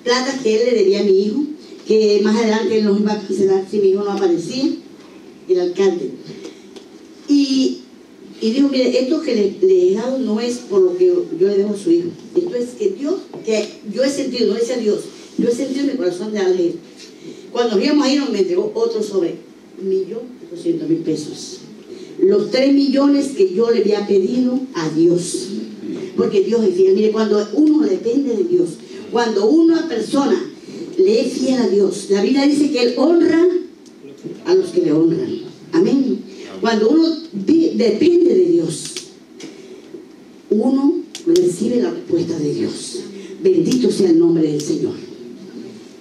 platas que él le debía a mi hijo, que más adelante él nos iba a cancelar si mi hijo no aparecía, el alcalde. Y dijo, mire, esto que le he dado no es por lo que yo le dejo a su hijo. Esto es que yo he sentido, no decía Dios, yo he sentido en mi corazón de darle. Cuando íbamos a ir, me entregó otro sobre 1.200.000 pesos. Los 3 millones que yo le había pedido a Dios. Porque Dios es fiel. Mire, cuando uno depende de Dios, cuando una persona le es fiel a Dios, la Biblia dice que Él honra a los que le honran. Amén. Cuando uno depende de Dios, uno recibe la respuesta de Dios. Bendito sea el nombre del Señor.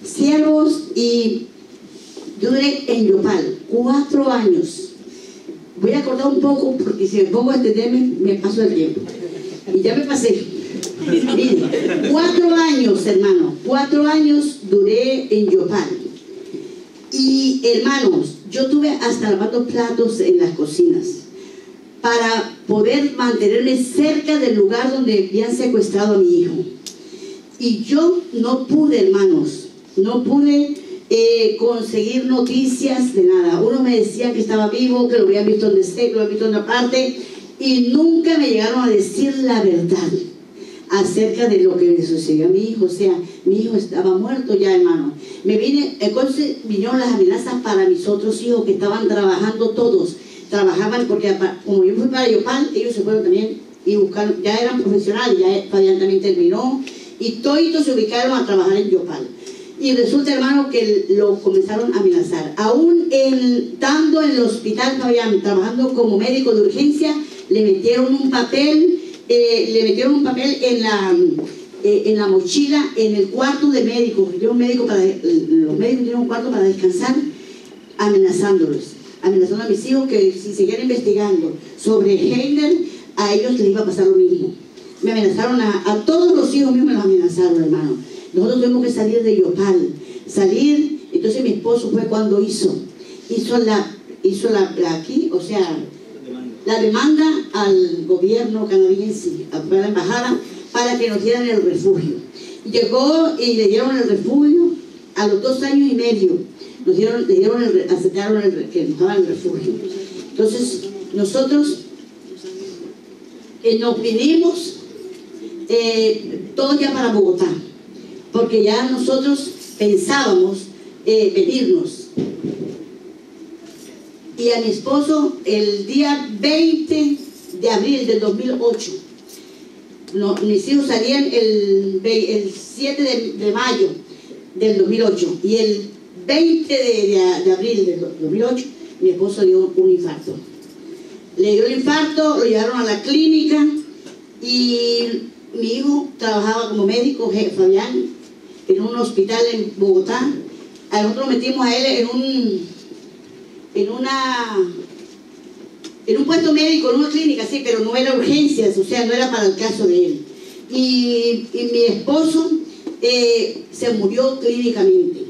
Siervos, y yo duré en Yopal 4 años. Voy a acordar un poco porque si me pongo a entenderme me paso el tiempo. Y ya me pasé. Miren, 4 años, hermano. 4 años duré en Yopal. Y hermanos, yo tuve hasta lavando platos en las cocinas para poder mantenerme cerca del lugar donde habían secuestrado a mi hijo. Y yo no pude, hermanos, no pude conseguir noticias de nada. Uno me decía que estaba vivo, que lo habían visto donde esté, que lo habían visto en otra parte, y nunca me llegaron a decir la verdad acerca de lo que le sucedió a mi hijo. O sea, mi hijo estaba muerto ya, hermano. Entonces vinieron las amenazas para mis otros hijos que estaban trabajando todos. Trabajaban porque como yo fui para Yopal, ellos se fueron también y buscaron, ya eran profesionales, ya Fabián también terminó y todos se ubicaron a trabajar en Yopal. Y resulta, hermano, que lo comenzaron a amenazar. Aún estando en el hospital, trabajando como médico de urgencia, le metieron un papel en la mochila, en el cuarto de médicos. Los médicos tienen un cuarto para descansar, amenazando a mis hijos que si seguían investigando sobre Heiner, a ellos les iba a pasar lo mismo. Me amenazaron a todos los hijos míos, me los amenazaron, hermano. Nosotros tuvimos que salir de Yopal, entonces mi esposo fue cuando hizo aquí, o sea, la demanda al gobierno canadiense, a la embajada, para que nos dieran el refugio. Llegó y le dieron el refugio a los 2 años y medio. Aceptaron que nos daban el refugio. Entonces, nosotros nos vinimos todos ya para Bogotá, porque ya nosotros pensábamos venirnos. Y a mi esposo, el día 20 de abril del 2008, mis hijos salían el 7 de mayo del 2008, y el 20 de abril del 2008, mi esposo dio un infarto. Le dio el infarto, lo llevaron a la clínica, y mi hijo trabajaba como médico, Fabián, en un hospital en Bogotá. A nosotros metimos a él en un puesto médico, en una clínica, sí, pero no era urgencias, o sea, no era para el caso de él. Y mi esposo se murió clínicamente.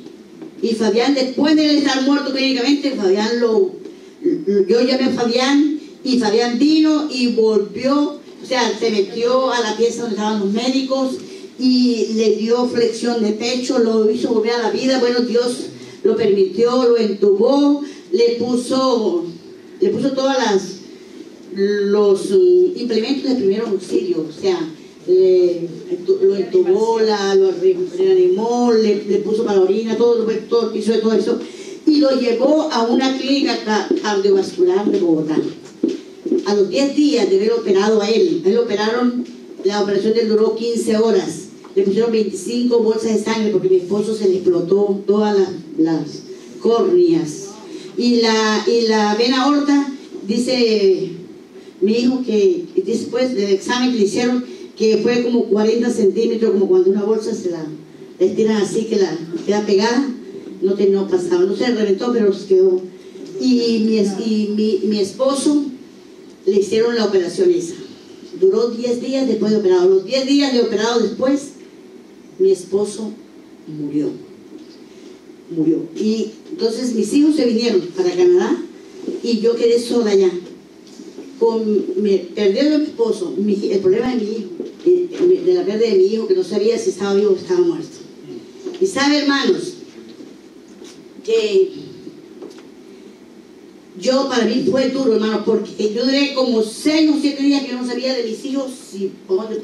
Y Fabián, después de él estar muerto clínicamente, yo llamé a Fabián, y Fabián vino y volvió, o sea, se metió a la pieza donde estaban los médicos y le dio flexión de pecho, lo hizo volver a la vida. Bueno, Dios lo permitió, lo entubó, le puso todos los implementos de primer auxilio, o sea, lo entubó, lo reanimó, le puso para la orina, todo hizo de todo eso, y lo llevó a una clínica cardiovascular de Bogotá. A los 10 días de haber operado a él operaron, la operación le duró 15 horas, le pusieron 25 bolsas de sangre porque mi esposo se le explotó todas las córneas, y la vena aorta, dice mi hijo que después del examen que le hicieron, que fue como 40 centímetros, como cuando una bolsa se la estiran así, que la queda pegada, no pasaba, no se reventó, pero se quedó. Y mi esposo le hicieron la operación esa. Duró 10 días después de operado. Los 10 días de operado después, mi esposo murió. Y entonces mis hijos se vinieron para Canadá y yo quedé sola allá. Perdiendo a mi esposo, el problema de mi hijo, de la pérdida de mi hijo, que no sabía si estaba vivo o estaba muerto. Y sabe, hermanos, que para mí fue duro, hermano, porque yo duré como 6 o 7 días que yo no sabía de mis hijos, porque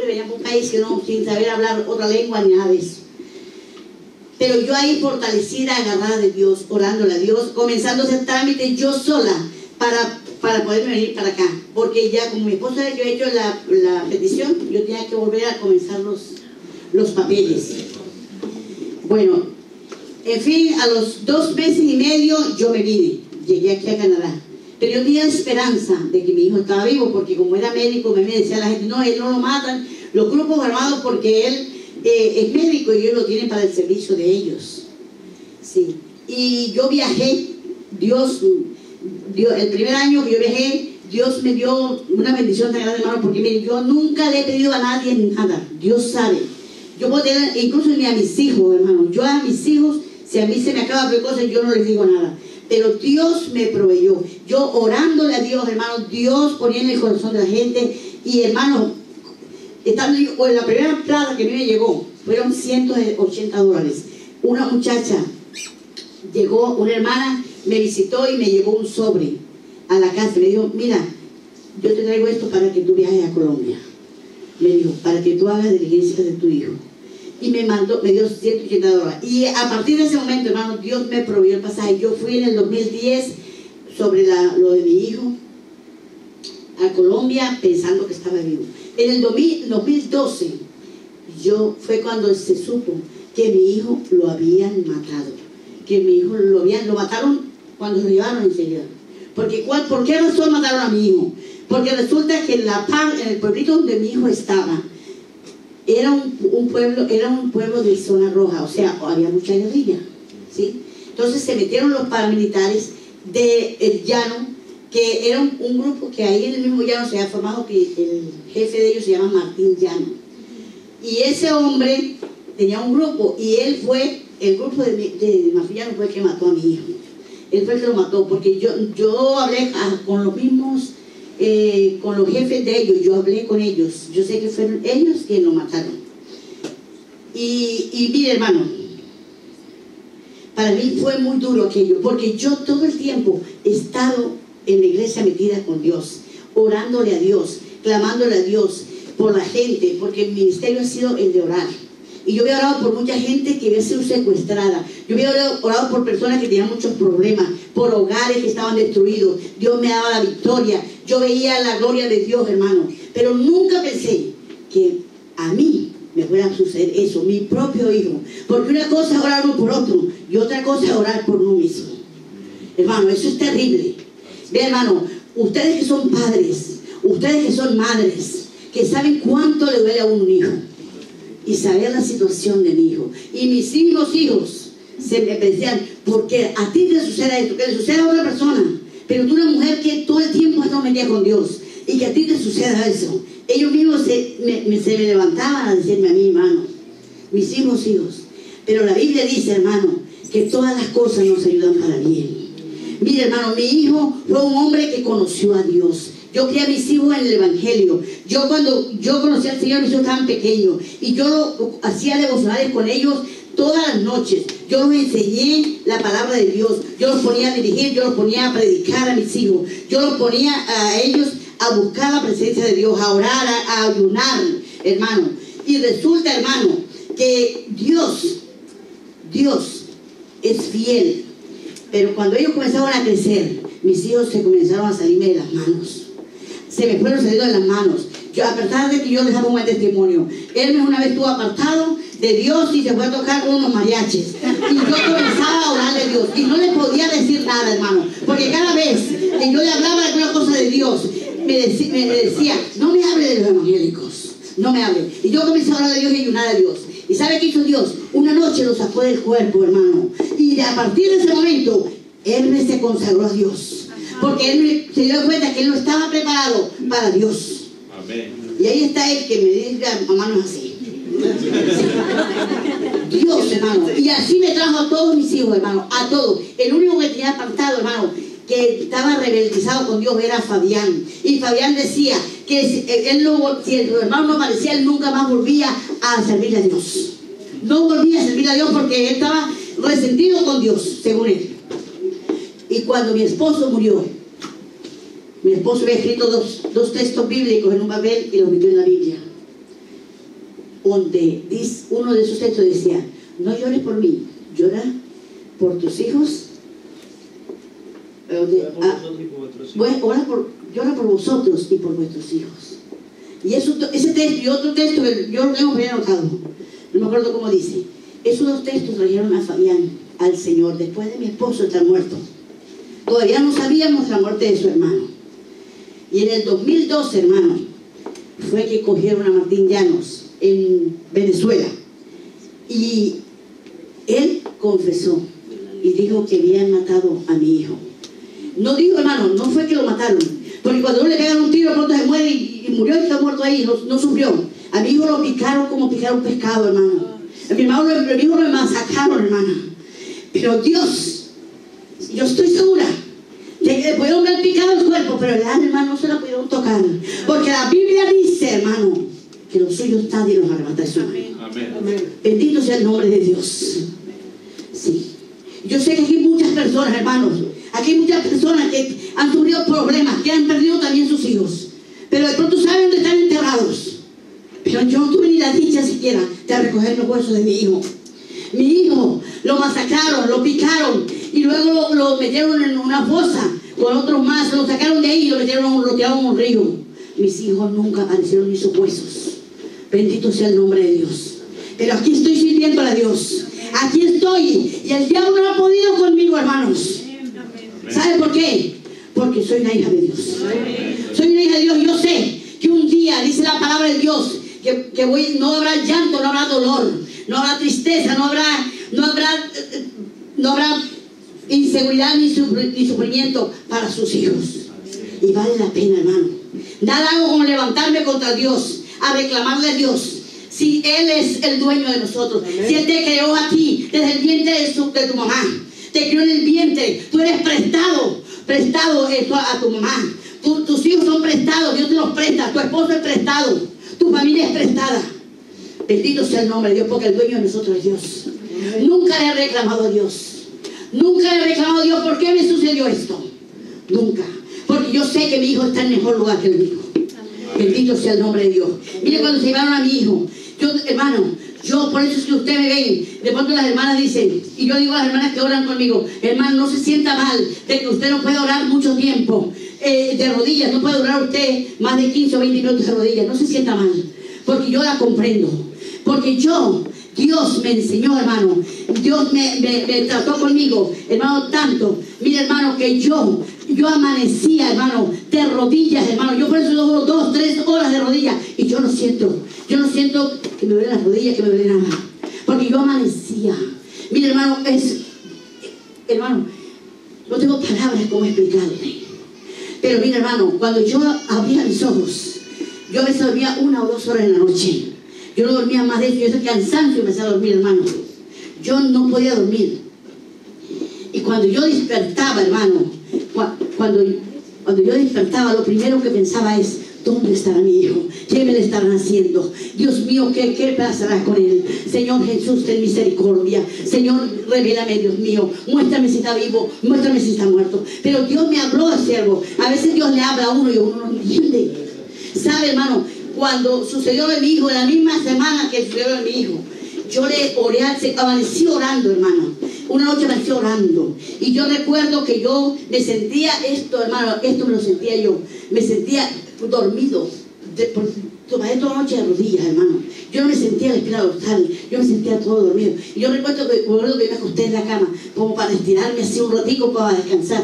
venían por un país que sin saber hablar otra lengua ni nada de eso. Pero yo ahí fortalecida, agarrada de Dios, orándole a Dios, comenzando a hacer trámites yo sola para poderme venir para acá, porque ya como mi esposa yo he hecho la petición, yo tenía que volver a comenzar los papeles. Bueno, en fin, a los 2 meses y medio yo me vine, llegué aquí a Canadá, pero yo tenía esperanza de que mi hijo estaba vivo, porque como era médico me decía la gente, no, él no lo matan los grupos armados porque él es médico y ellos lo tienen para el servicio de ellos. Sí. Y yo viajé, el primer año que yo viajé, Dios me dio una bendición tan grande, hermano, porque mire, yo nunca le he pedido a nadie nada, Dios sabe. Yo puedo tener, incluso ni a mis hijos, hermano, yo a mis hijos, si a mí se me acaba de cosas, yo no les digo nada. Pero Dios me proveyó. Yo orándole a Dios, hermano, Dios ponía en el corazón de la gente. Y hermano, estando yo, en la primera plata que a mí me llegó, fueron $180. Una muchacha llegó, una hermana me visitó y me llevó un sobre a la casa. Me dijo, mira, yo te traigo esto para que tú viajes a Colombia. Me dijo, para que tú hagas diligencias de tu hijo. Y me dio $180. Y a partir de ese momento, hermano, Dios me proveyó el pasaje. Yo fui en el 2010 sobre lo de mi hijo a Colombia pensando que estaba vivo. En el 2012 fue cuando se supo que mi hijo lo habían matado, que mi hijo lo mataron cuando lo llevaron enseguida. ¿Por qué razón mataron a mi hijo? Porque resulta que en el pueblito donde mi hijo estaba era un pueblo de zona roja, o sea, había mucha guerrilla, ¿sí? Entonces se metieron los paramilitares del llano, que era un grupo que ahí en el mismo llano se había formado, que el jefe de ellos se llama Martín Llano. Y ese hombre tenía un grupo, y el grupo de Martín Llano fue el que mató a mi hijo. Él fue el que lo mató, porque yo hablé con los mismos, con los jefes de ellos, yo hablé con ellos. Yo sé que fueron ellos quienes lo mataron. Y mire, hermano, para mí fue muy duro aquello, porque yo todo el tiempo he estado en la iglesia metida con Dios, orándole a Dios, clamándole a Dios por la gente, porque el ministerio ha sido el de orar. Y yo había orado por mucha gente que había sido secuestrada. Yo había orado por personas que tenían muchos problemas, por hogares que estaban destruidos. Dios me daba la victoria. Yo veía la gloria de Dios, hermano. Pero nunca pensé que a mí me fuera a suceder eso, mi propio hijo. Porque una cosa es orar uno por otro y otra cosa es orar por uno mismo. Hermano, eso es terrible. Ve, hermano, ustedes que son padres, ustedes que son madres, que saben cuánto le duele a un hijo, y saber la situación de mi hijo. Y mis mismos hijos se me decían, porque a ti te sucede esto, que le sucede a otra persona, pero tú una mujer que todo el tiempo has estado metida con Dios, y que a ti te suceda eso. Ellos mismos se me levantaban a decirme a mí, hermano, mis hijos. Pero la Biblia dice, hermano, que todas las cosas nos ayudan para bien. Mire, hermano, mi hijo fue un hombre que conoció a Dios. Yo crié a mis hijos en el Evangelio. Cuando yo conocí al Señor, mis hijos estaban pequeños, y yo hacía devocionales con ellos todas las noches. Yo los enseñé la palabra de Dios. Yo los ponía a dirigir, yo los ponía a predicar a mis hijos. Yo los ponía a ellos a buscar la presencia de Dios, a orar, a ayunar, hermano. Y resulta, hermano, que Dios es fiel. Pero cuando ellos comenzaron a crecer, mis hijos se comenzaron a salirme de las manos. Se me fueron saliendo de las manos. Yo, a pesar de que yo les daba un buen testimonio, él una vez estuvo apartado de Dios y se fue a tocar con unos mariachis. Y yo comenzaba a orarle a Dios. Y no le podía decir nada, hermano. Porque cada vez que yo le hablaba alguna cosa de Dios, me decía, no me hable de los evangélicos. No me hable. Y yo comencé a orar a Dios y a ayunar a Dios. ¿Y sabe qué hizo Dios? Una noche lo sacó del cuerpo, hermano. Y a partir de ese momento, él se consagró a Dios. Porque él se dio cuenta que él no estaba preparado para Dios.
Amén.
Y ahí está él que me diga, mamá no es así. Dios, hermano. Y así me trajo a todos mis hijos, hermano. A todos. El único que tenía apartado, hermano, que estaba rebeldizado con Dios, era Fabián. Y Fabián decía que si el hermano no aparecía, él nunca más volvía a servirle a Dios. No volvía a servirle a Dios porque él estaba resentido con Dios, según él. Y cuando mi esposo murió, mi esposo había escrito dos textos bíblicos en un papel y los metió en la Biblia, donde uno de esos textos decía, no llores por mí, llora por tus hijos. Llora por vosotros y por vuestros hijos. Y ese texto y otro texto, yo lo tengo bien anotado, no me acuerdo cómo dice. Esos dos textos trajeron a Fabián al Señor después de mi esposo estar muerto. Todavía no sabíamos la muerte de su hermano. Y en el 2012, hermano, fue que cogieron a Martín Llanos en Venezuela. Y él confesó y dijo que habían matado a mi hijo. No digo, hermano, no fue que lo mataron. Porque cuando uno le pegan un tiro, pronto se muere y murió y está muerto ahí, no sufrió. A mi hijo lo picaron como picar un pescado, hermano. A mi hijo lo masacraron, hermana. Pero Dios, yo estoy segura de que le pudieron ver picado el cuerpo, pero el alma, hermano, no se la pudieron tocar. Porque la Biblia dice, hermano, que los suyos nadie los arrebata de su mano. Amén. Bendito sea el nombre de Dios. Sí. Yo sé que aquí hay muchas personas, hermanos. Aquí hay muchas personas que han sufrido problemas, que han perdido también sus hijos. Pero de pronto saben dónde están enterrados. Pero yo no tuve ni la dicha siquiera de recoger los huesos de mi hijo. Mi hijo lo masacraron, lo picaron y luego lo metieron en una fosa con otros más, lo sacaron de ahí y lo tiraron en un río. Mis hijos nunca aparecieron ni sus huesos. Bendito sea el nombre de Dios. Pero aquí estoy sirviéndole a Dios. Aquí estoy. Y el diablo no ha podido conmigo, hermanos. ¿Sabe por qué? Porque soy una hija de Dios. Soy una hija de Dios. Yo sé que un día, dice la palabra de Dios, no habrá llanto, no habrá dolor, no habrá tristeza, no habrá inseguridad ni sufrimiento para sus hijos. Y vale la pena, hermano. Nada hago como levantarme contra Dios, a reclamarle a Dios. Si Él es el dueño de nosotros, si Él te creó a ti desde el vientre de tu mamá, te crió en el vientre, tú eres prestado a tu mamá. Tus hijos son prestados, Dios te los presta, tu esposo es prestado, tu familia es prestada. Bendito sea el nombre de Dios, porque el dueño de nosotros es Dios. Nunca le he reclamado a Dios. Nunca le he reclamado a Dios, ¿por qué me sucedió esto? Nunca. Porque yo sé que mi hijo está en mejor lugar que el mío. Bendito sea el nombre de Dios. Mire, cuando se llevaron a mi hijo, yo por eso es que ustedes me ven, de pronto las hermanas dicen, y yo digo a las hermanas que oran conmigo, hermano, no se sienta mal de que usted no puede orar mucho tiempo de rodillas, no puede orar usted más de 15 o 20 minutos de rodillas, no se sienta mal, porque yo la comprendo, porque Dios me enseñó, hermano, Dios me trató conmigo, hermano, tanto, mire, hermano, que yo amanecía, hermano, de rodillas, hermano, yo por eso duro 2, 3 horas de rodillas, y yo no siento que me duelen las rodillas, que me duelen nada, porque yo amanecía. Mire, hermano, no tengo palabras como explicarle, pero mire, hermano, cuando yo abría mis ojos, yo a veces dormía 1 o 2 horas en la noche. Yo no dormía más de eso, yo ese cansancio me hacía dormir, hermano. Yo no podía dormir. Y cuando yo despertaba, hermano, cuando yo despertaba, lo primero que pensaba es, ¿dónde estará mi hijo? ¿Qué me le estarán haciendo? Dios mío, ¿qué pasará con él? Señor Jesús, ten misericordia. Señor, revélame, Dios mío. Muéstrame si está vivo, muéstrame si está muerto. Pero Dios me habló a siervo. A veces Dios le habla a uno y uno no entiende. ¿Sabe, hermano? Cuando sucedió de mi hijo, en la misma semana que sucedió de mi hijo, yo le oré, amanecí orando, hermano. Una noche amanecí orando. Y yo recuerdo que yo me sentía hermano, esto me lo sentía yo. Me sentía dormido. Tomé toda la noche de rodillas, hermano. Yo no me sentía la espina dorsal, yo me sentía todo dormido. Y yo recuerdo que me acosté en la cama, como para estirarme así un ratico para descansar.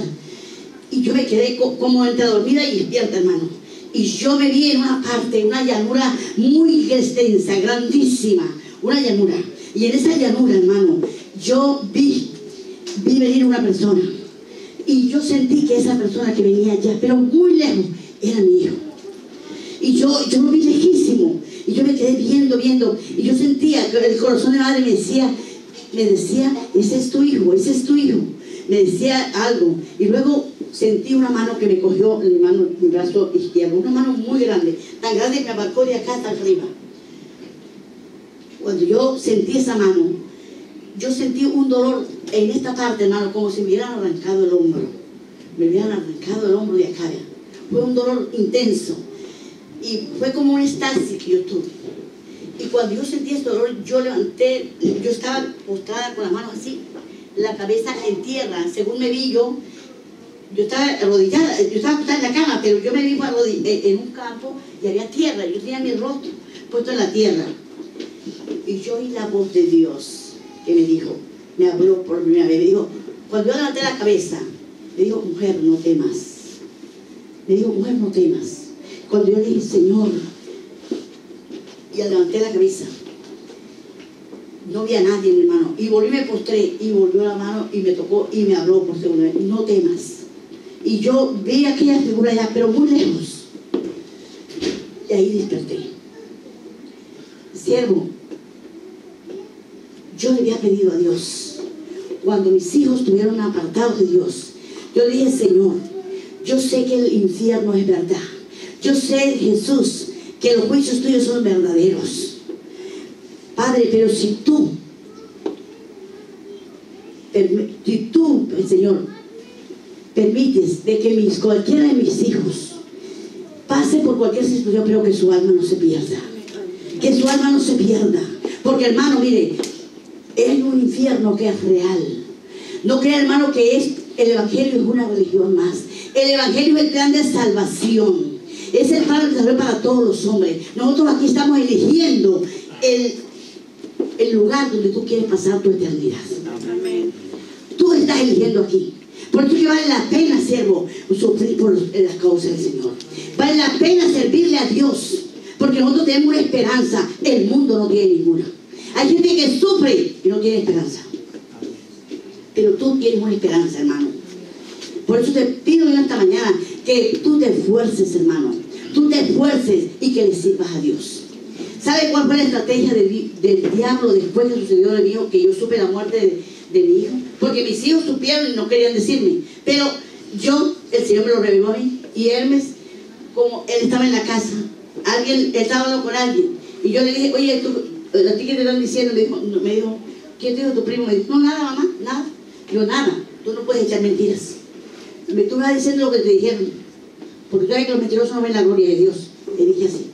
Y yo me quedé como entre dormida y despierta, hermano. Y yo me vi en una parte, una llanura muy extensa, grandísima, una llanura. Y en esa llanura, hermano, yo vi venir una persona. Y yo sentí que esa persona que venía allá, pero muy lejos, era mi hijo. Y yo lo vi lejísimo. Y yo me quedé viendo. Y yo sentía que el corazón de madre me decía, ese es tu hijo, ese es tu hijo. Me decía algo. Y luego sentí una mano que me cogió mi brazo izquierdo, una mano muy grande, tan grande que me abarcó de acá hasta arriba. Cuando yo sentí esa mano, yo sentí un dolor en esta parte, hermano, como si me hubieran arrancado el hombro. Me hubieran arrancado el hombro de acá. Fue un dolor intenso. Y fue como un estasis que yo tuve. Y cuando yo sentí este dolor, yo levanté, yo estaba postrada con las manos así, la cabeza en tierra. Según me vi yo estaba arrodillada, yo estaba acostada en la cama, pero yo me vi en un campo y había tierra. Yo tenía mi rostro puesto en la tierra. Y yo oí la voz de Dios que me dijo, me habló por primera vez, me dijo, cuando yo levanté la cabeza, me dijo, mujer, no temas. Me dijo, mujer, no temas. Cuando yo le dije, Señor, y al levanté la cabeza, no vi a nadie, mi hermano. Y volví, me postré, y volvió la mano y me tocó y me habló por segunda vez, no temas. Y yo vi aquella figura allá, pero muy lejos. Y ahí desperté. Siervo, yo le había pedido a Dios, cuando mis hijos estuvieron apartados de Dios, yo le dije, Señor, yo sé que el infierno es verdad. Yo sé, Jesús, que los juicios tuyos son verdaderos. Padre, pero si tú, Señor, permites de que cualquiera de mis hijos pase por cualquier situación, pero que su alma no se pierda. Que su alma no se pierda. Porque, hermano, mire, hay un infierno que es real. No crea, hermano, que el Evangelio es una religión más. El Evangelio es el plan de salvación. Es el plan de salvación para todos los hombres. Nosotros aquí estamos eligiendo el lugar donde tú quieres pasar tu eternidad.
Amén.
Tú estás eligiendo aquí. Por eso que vale la pena, siervo, sufrir por las causas del Señor. Vale la pena servirle a Dios, porque nosotros tenemos una esperanza. El mundo no tiene ninguna. Hay gente que sufre y no tiene esperanza. Pero tú tienes una esperanza, hermano. Por eso te pido yo esta mañana que tú te esfuerces, hermano. Tú te esfuerces y que le sirvas a Dios. ¿Sabe cuál fue la estrategia del diablo después que sucedió de mi hijo? Que yo supe la muerte de mi hijo. Porque mis hijos supieron y no querían decirme. Pero yo, el Señor me lo reveló a mí. Y Hermes, como él estaba en la casa, él estaba hablando con alguien. Y yo le dije, oye, ¿a ti qué te están diciendo? Me dijo, ¿qué te dijo tu primo? Me dijo, no, nada, mamá, nada. Yo, nada, tú no puedes echar mentiras. Tú me vas diciendo lo que te dijeron. Porque tú sabes que los mentirosos no ven la gloria de Dios. Le dije así.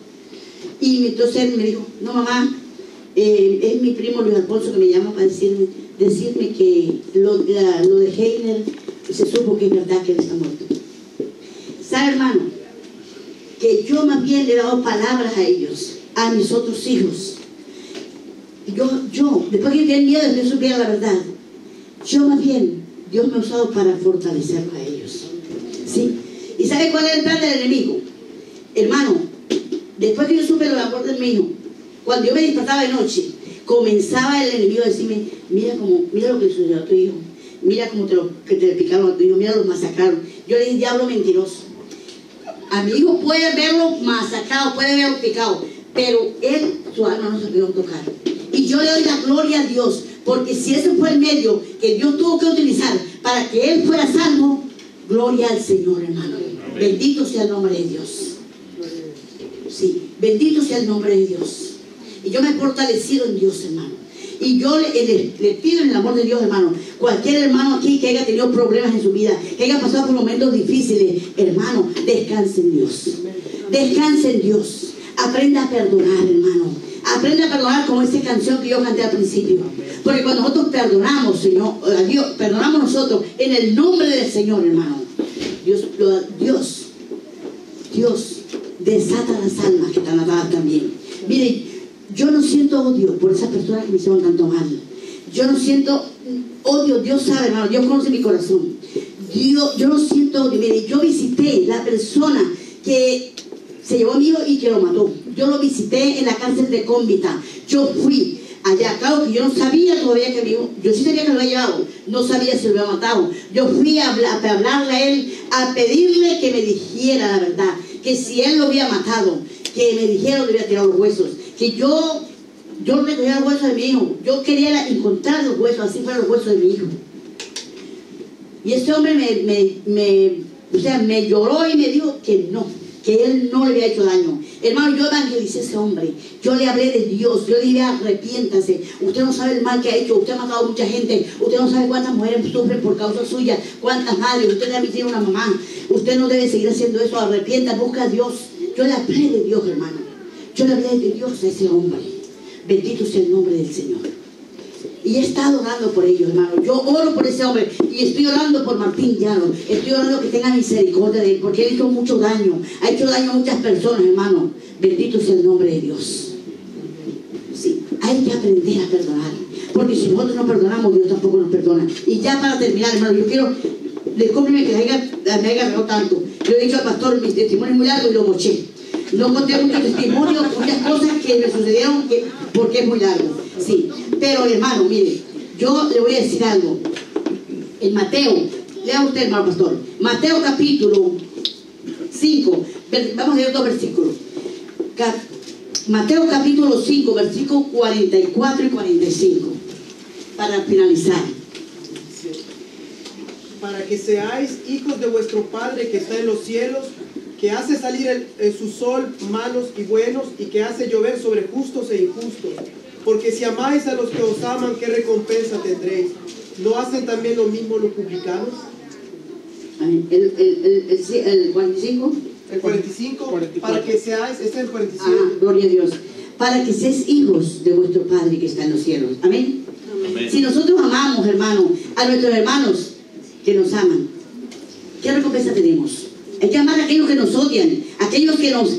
Y entonces él me dijo, no, mamá, es mi primo Luis Alfonso que me llama para decirme que lo de Heiner se supo que es verdad que él está muerto. ¿Sabe, hermano? Que yo más bien le he dado palabras a ellos, a mis otros hijos. Yo después que tenía miedo de que yo supiera la verdad, yo más bien, Dios me ha usado para fortalecerlos a ellos. ¿Sí? ¿Y sabe cuál es el plan del enemigo? Hermano, después que yo supe lo de la muerte de mi hijo, cuando yo me despertaba de noche, comenzaba el enemigo a decirme, mira lo que sucedió a tu hijo, mira cómo te picaron a tu hijo, mira lo masacraron. Yo le dije, diablo mentiroso. A mi hijo puede verlo masacrado, puede verlo picado, pero su alma no se puede tocar. Y yo le doy la gloria a Dios, porque si ese fue el medio que Dios tuvo que utilizar para que él fuera salvo, gloria al Señor, hermano. Bendito sea el nombre de Dios. Sí, bendito sea el nombre de Dios. Y yo me he fortalecido en Dios, hermano. Y yo le pido en el amor de Dios, hermano, cualquier hermano aquí que haya tenido problemas en su vida, que haya pasado por momentos difíciles, hermano, descanse en Dios. Descanse en Dios. Aprenda a perdonar, hermano. Aprenda a perdonar como esa canción que yo canté al principio. Porque cuando nosotros perdonamos, Señor, a Dios, perdonamos nosotros en el nombre del Señor, hermano. Dios desata las almas que están atadas también. Mire, yo no siento odio por esas personas que me hicieron tanto mal. Yo no siento odio. Dios sabe, hermano, Dios conoce mi corazón. Yo no siento odio. Mire, yo visité la persona que se llevó a mi hijo y que lo mató. Yo lo visité en la cárcel de Cómbita. Yo fui allá, claro que yo no sabía todavía que mi hijo, yo sí sabía que lo había llevado, no sabía si lo había matado. Yo fui a hablarle a él, a pedirle que me dijera la verdad, que si él lo había matado, que me dijera dónde había tirado los huesos, que yo recogía los huesos de mi hijo, yo quería encontrar los huesos, así fueron los huesos de mi hijo. Y ese hombre me lloró y me dijo que no, que él no le había hecho daño. Hermano, yo evangelicé a ese hombre, yo le hablé de Dios, yo le dije arrepiéntase, usted no sabe el mal que ha hecho, usted ha matado a mucha gente, usted no sabe cuántas mujeres sufren por causa suya, cuántas madres, usted también tiene una mamá, usted no debe seguir haciendo eso, arrepienta, busca a Dios. Yo le hablé de Dios, hermano, yo le hablé de Dios a ese hombre. Bendito sea el nombre del Señor. Y he estado orando por ellos, hermano. Yo oro por ese hombre y estoy orando por Martín Llano. Estoy orando que tenga misericordia de él, porque él hizo mucho daño. Ha hecho daño a muchas personas, hermano. Bendito sea el nombre de Dios. Sí, hay que aprender a perdonar, porque si nosotros no perdonamos, Dios tampoco nos perdona. Y ya para terminar, hermano, yo quiero, discúlpeme que me haya agarrado tanto. Yo he dicho al pastor, mi testimonio es muy largo y lo moché. No conté muchos testimonios, muchas cosas que me sucedieron porque es muy largo. Sí, pero hermano, mire, yo le voy a decir algo. En Mateo, lea usted, hermano pastor, Mateo capítulo 5, vamos a leer dos versículos. Mateo capítulo 5, versículos 44 y 45, para finalizar.
Para que seáis hijos de vuestro Padre que está en los cielos, que hace salir su sol malos y buenos, y que hace llover sobre justos e injustos. Porque si amáis a los que os aman, ¿qué recompensa tendréis? ¿No hacen también lo mismo los publicanos?
¿El 45?
El 45, para que seáis, este es el 47.
Gloria a Dios. Para que seáis hijos de vuestro Padre que está en los cielos. Amén. Amén. Si nosotros amamos, hermano, a nuestros hermanos que nos aman, ¿qué recompensa tenemos? Hay que amar a aquellos que nos odian, aquellos que nos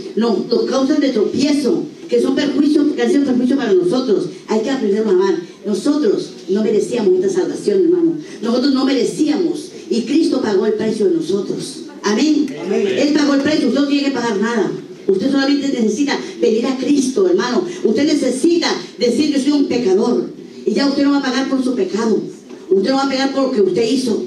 causan de tropiezo, que son perjuicios, que han sido perjuicios para nosotros. Hay que aprender aprender a amar. Nosotros no merecíamos esta salvación, hermano. Nosotros no merecíamos. Y Cristo pagó el precio de nosotros. Amén. Amén. Él pagó el precio. Usted no tiene que pagar nada. Usted solamente necesita venir a Cristo, hermano. Usted necesita decir: yo soy un pecador. Y ya usted no va a pagar por su pecado. Usted no va a pagar por lo que usted hizo.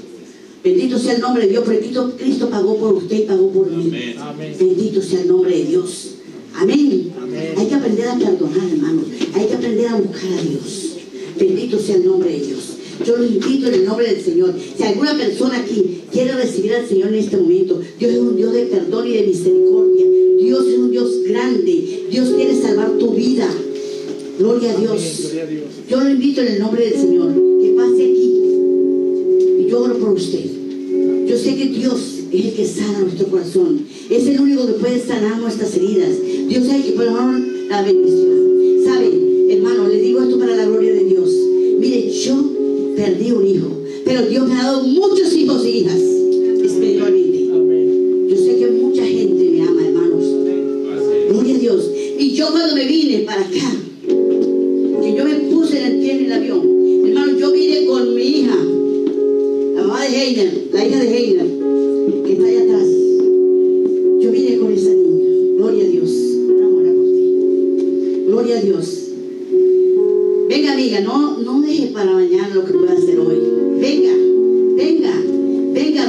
Bendito sea el nombre de Dios. Porque Cristo pagó por usted y pagó por mí. Amén. Bendito sea el nombre de Dios. Amén. Amén. Hay que aprender a perdonar, hermanos. Hay que aprender a buscar a Dios. Bendito sea el nombre de Dios. Yo los invito en el nombre del Señor. Si alguna persona aquí quiere recibir al Señor en este momento, Dios es un Dios de perdón y de misericordia. Dios es un Dios grande. Dios quiere salvar tu vida. Gloria a Dios. Yo lo invito en el nombre del Señor que pase aquí. Y yo oro por usted. Yo sé que Dios es el que sana nuestro corazón. Es el único que puede sanar nuestras heridas. Dios es el que puede dar la bendición. ¿Sabe, hermano? Le digo esto para la gloria de Dios. Mire, yo perdí un hijo, pero Dios me ha dado muchos hijos e hijas espiritualmente. Yo sé que mucha gente me ama, hermanos. Gloria a Dios. Y yo cuando me vine para acá, que yo me puse en el pie en el avión, hermano, yo vine con mi hija, la mamá de Heiner, la hija de Heiner, que está allá atrás. Yo vine con esa niña. Gloria a Dios. Vamos a orar por ti. Gloria a Dios. Venga, amiga, no deje para mañana lo que pueda hacer hoy. Venga,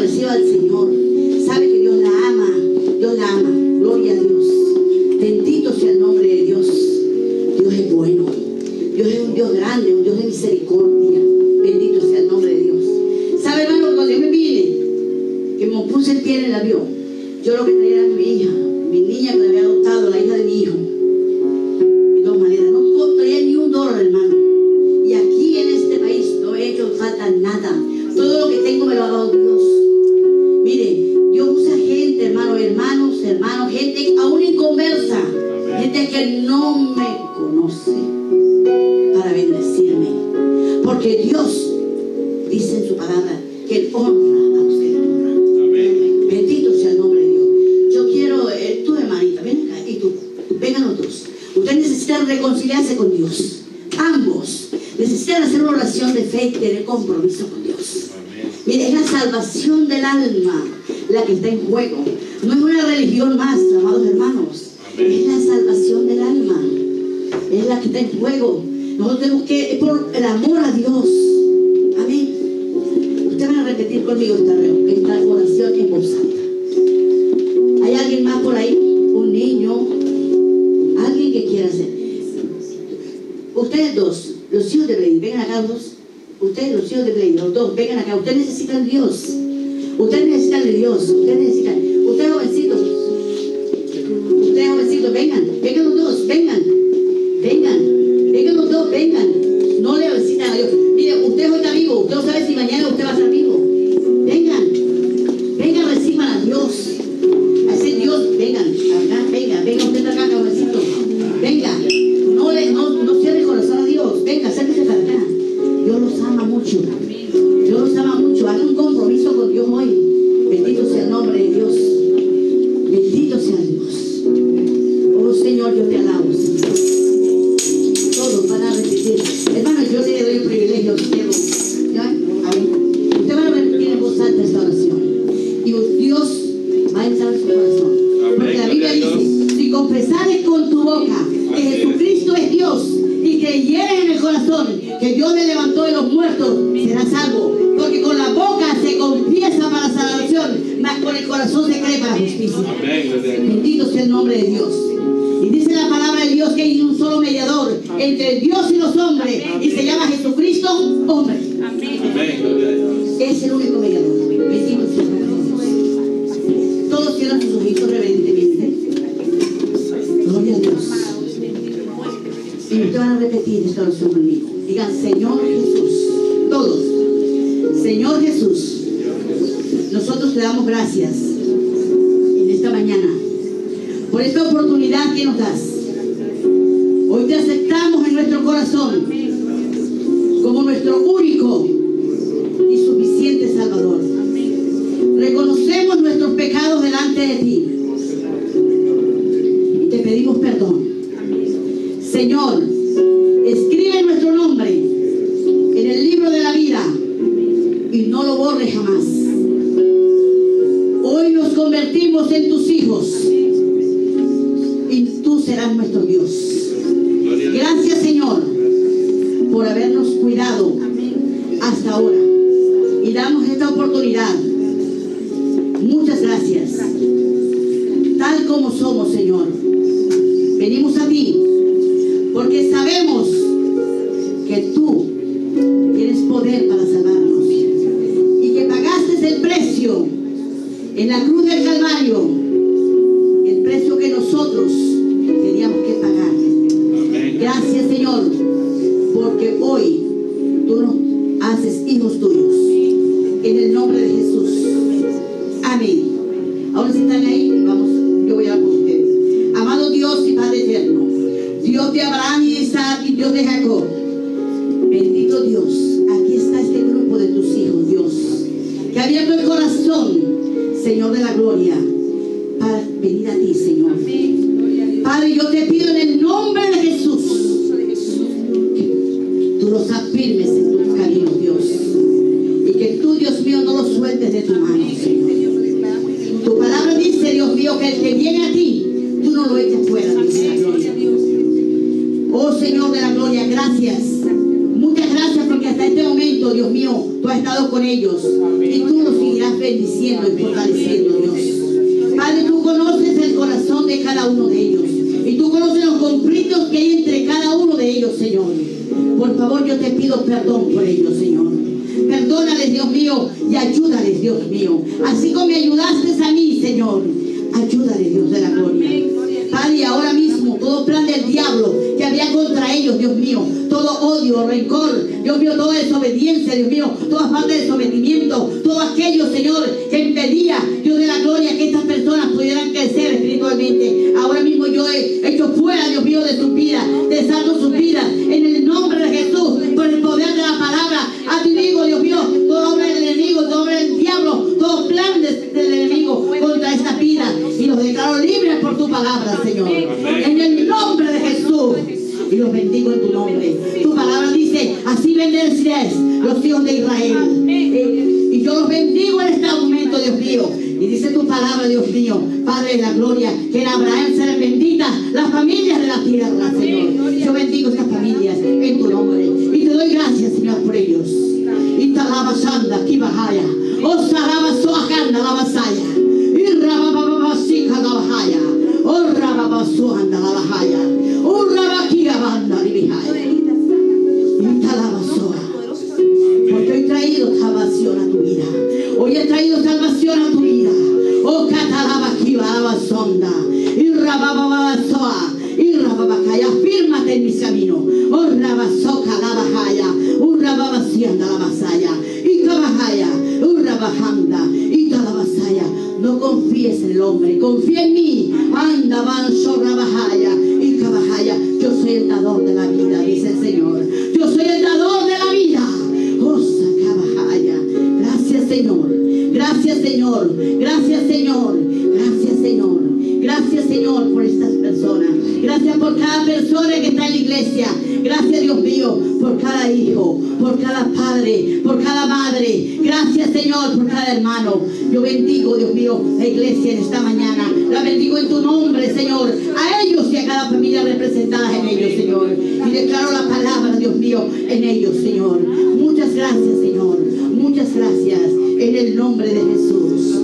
reciba al Señor. Sabe que Dios la ama. Dios la ama. Gloria a Dios. Bendito sea el nombre de Dios. Dios es bueno. Dios es un Dios grande, un Dios de misericordia. Bendito sea el nombre de Dios. ¿Sabe, hermano? Cuando yo me vine, que me puse el pie en el avión, yo lo que traía era mi hija, mi niña que me había adoptado, la hija de mi hijo. De dos maneras. No traía ni $1, hermano. Y aquí en este país no he hecho falta nada. Todo lo que tengo me lo ha dado Dios. Mire, Dios usa gente, hermanos, gente aún inconversa, gente que no me conoce, para bendecirme. Porque Dios dice en su palabra que Él honra a los que le honran. Amén. Bendito sea el nombre de Dios. Yo quiero, tú hermanita, ven acá, y tú, vengan los dos. Ustedes necesitan reconciliarse con Dios. Ambos necesitan hacer una oración de fe y tener compromiso con Dios. Mire, es la salvación del alma la que está en juego. No es una religión más, amados hermanos. Es la salvación del alma. Es la que está en juego. Nosotros tenemos que, es por el amor a Dios. Amén. Ustedes van a repetir conmigo esta oración en voz alta. ¿Hay alguien más por ahí? Un niño. Alguien que quiera hacer. Ustedes dos, los hijos de Blade, vengan acá los dos. Ustedes, los hijos de Blade, los dos, vengan acá. Ustedes necesitan Dios. Ustedes necesitan de Dios. Ustedes jovencitos. Vengan los dos, vengan los dos, vengan. No le necesitan a Dios. Mire, usted hoy está vivo. Usted no sabe si mañana usted va a estar vivo. Vengan, reciban a Dios. A ese Dios, vengan, usted acá, jovencito. Venga, no cierre el corazón a Dios. Venga, acérquese para acá. Dios los ama mucho. Hagan un compromiso con Dios hoy. Bendito sea el nombre de Dios. Bendito sea Dios. Oh Señor, yo te alabo. Todos van a repetir. Hermano, yo le doy el privilegio a usted. Usted va a repetir en voz alta esta oración. Y Dios va a entrar en su corazón. Porque la Biblia dice: si confesares con tu boca que Jesucristo es Dios y creyeres en el corazón que Dios le levantó de los muertos, serás salvo. Porque con la boca se confiesa para salvación, mas con el corazón se cree para justicia. Bendito sea el nombre de Dios. Y dice la palabra de Dios que hay un solo mediador entre Dios y los hombres, y se llama Jesucristo, hombre. Es el único mediador. Bendito sea el nombre de Dios. Todos cierran sus ojitos reverentemente. Gloria a Dios. Y ustedes van a repetir esta oración conmigo. Digan: Señor Jesús. Todos. Señor Jesús, nosotros te damos gracias en esta mañana por esta oportunidad que nos das. Hoy te aceptamos en nuestro corazón como nuestro único y suficiente Salvador. Reconocemos nuestros pecados delante de ti y te pedimos perdón. Señor, escribe nuestro nombre borre jamás. Hoy nos convertimos en tus hijos y tú serás nuestro Dios. Gracias, Señor, por habernos cuidado hasta ahora y darnos esta oportunidad. Muchas gracias. Tal como somos, Señor, venimos a ti porque sabemos que tú tienes poder para salvarnos y que pagaste el precio en la cruz del Calvario, el precio que nosotros teníamos que pagar. Gracias, Señor, porque hoy tú nos haces hijos tuyos, en el nombre de Jesús. Amén. Ahora si están ahí, vamos, yo voy a hablar con ustedes. Amado Dios y Padre eterno, Dios de Abraham y de Isaac y Dios de Jacob, bendito Dios, aquí está este grupo de tus hijos, Dios, que ha abierto el corazón, Señor de la gloria, para venir a ti, Señor. Padre, yo te pido en el nombre de Jesús, que tú los afirmes en tus caminos, Dios, y que tú, Dios mío, no los sueltes de tu mano, Señor. Tu palabra dice, Dios mío, que el que viene a ti, tú no lo echas fuera, dice la gloria. Oh Señor de la gloria, gracias. Muchas gracias porque hasta este momento, Dios mío, tú has estado con ellos y tú los seguirás bendiciendo y fortaleciendo, Dios. Padre, tú conoces el corazón de cada uno de ellos y tú conoces los conflictos que hay entre cada uno de ellos, Señor. Por favor, yo te pido perdón por ellos, Señor. Perdónales, Dios mío, y ayúdales, Dios mío. Así como me ayudaste a mí, Señor, ayúdales, Dios de la gloria. Padre, ahora mismo todo plan del diablo que había contra ellos, Dios mío, todo odio, rencor, Dios mío, toda desobediencia, Dios mío, toda falta de sometimiento, todo aquello, Señor, que impedía, Dios de la gloria, que estas personas pudieran crecer espiritualmente. Ahora mismo yo he hecho fuera, Dios mío, de su vida, deshago sus vidas, en el nombre de Jesús, por el poder de la palabra. A ti digo, Dios mío, todo obra del enemigo, todo obra del diablo, todo plan del enemigo contra esta vida, y los declaro libres por tu palabra, Señor, en el nombre de Jesús, y los bendigo en tu nombre. Tu palabra dice, así bendeciréis los hijos de Israel, y yo los bendigo en este momento, Dios mío. Y dice tu palabra, Dios mío, Padre de la gloria, que en Abraham serán benditas las familias de la tierra, Señor. Yo bendigo estas familias en tu nombre y te doy gracias, Señor, por ellos. Y te alabas, anda, aquí bajaya, os alabas, soajanda, la basaya, y rabababasica, la bajaya, o rababasuanda, la bajaya, o rabaquia, banda, y bajaya, y te alabas, porque hoy he traído salvación a tu vida. Hoy he traído salvación a tu vida. Oh, catalabaquiva, abasonda, y rabababasoa, y rababacaya, afírmate en mis caminos. Oh, rabasoca, la bajaya, rababasianda, la basaya, y cabajaya, rabajanda, y talabasaya. No confíes en el hombre, confía en mí. Anda, vanso, rabajaya, y cabajaya. Yo soy el dador de la vida, dice el Señor. Yo soy el dador de la vida. Gracias, Señor. Gracias, Señor. Gracias, Señor. Gracias, Señor. Gracias, Señor, por estas personas. Gracias por cada persona que está en la iglesia. Gracias, Dios mío, por cada hijo, por cada padre, por cada madre. Gracias, Señor, por cada hermano. Yo bendigo, Dios mío, la iglesia en esta mañana. La bendigo en tu nombre, Señor. A ellos y a cada familia representada en ellos, Señor. Y declaro la palabra, Dios mío, en ellos, Señor. Muchas gracias, Señor. Muchas gracias. En el nombre de Jesús.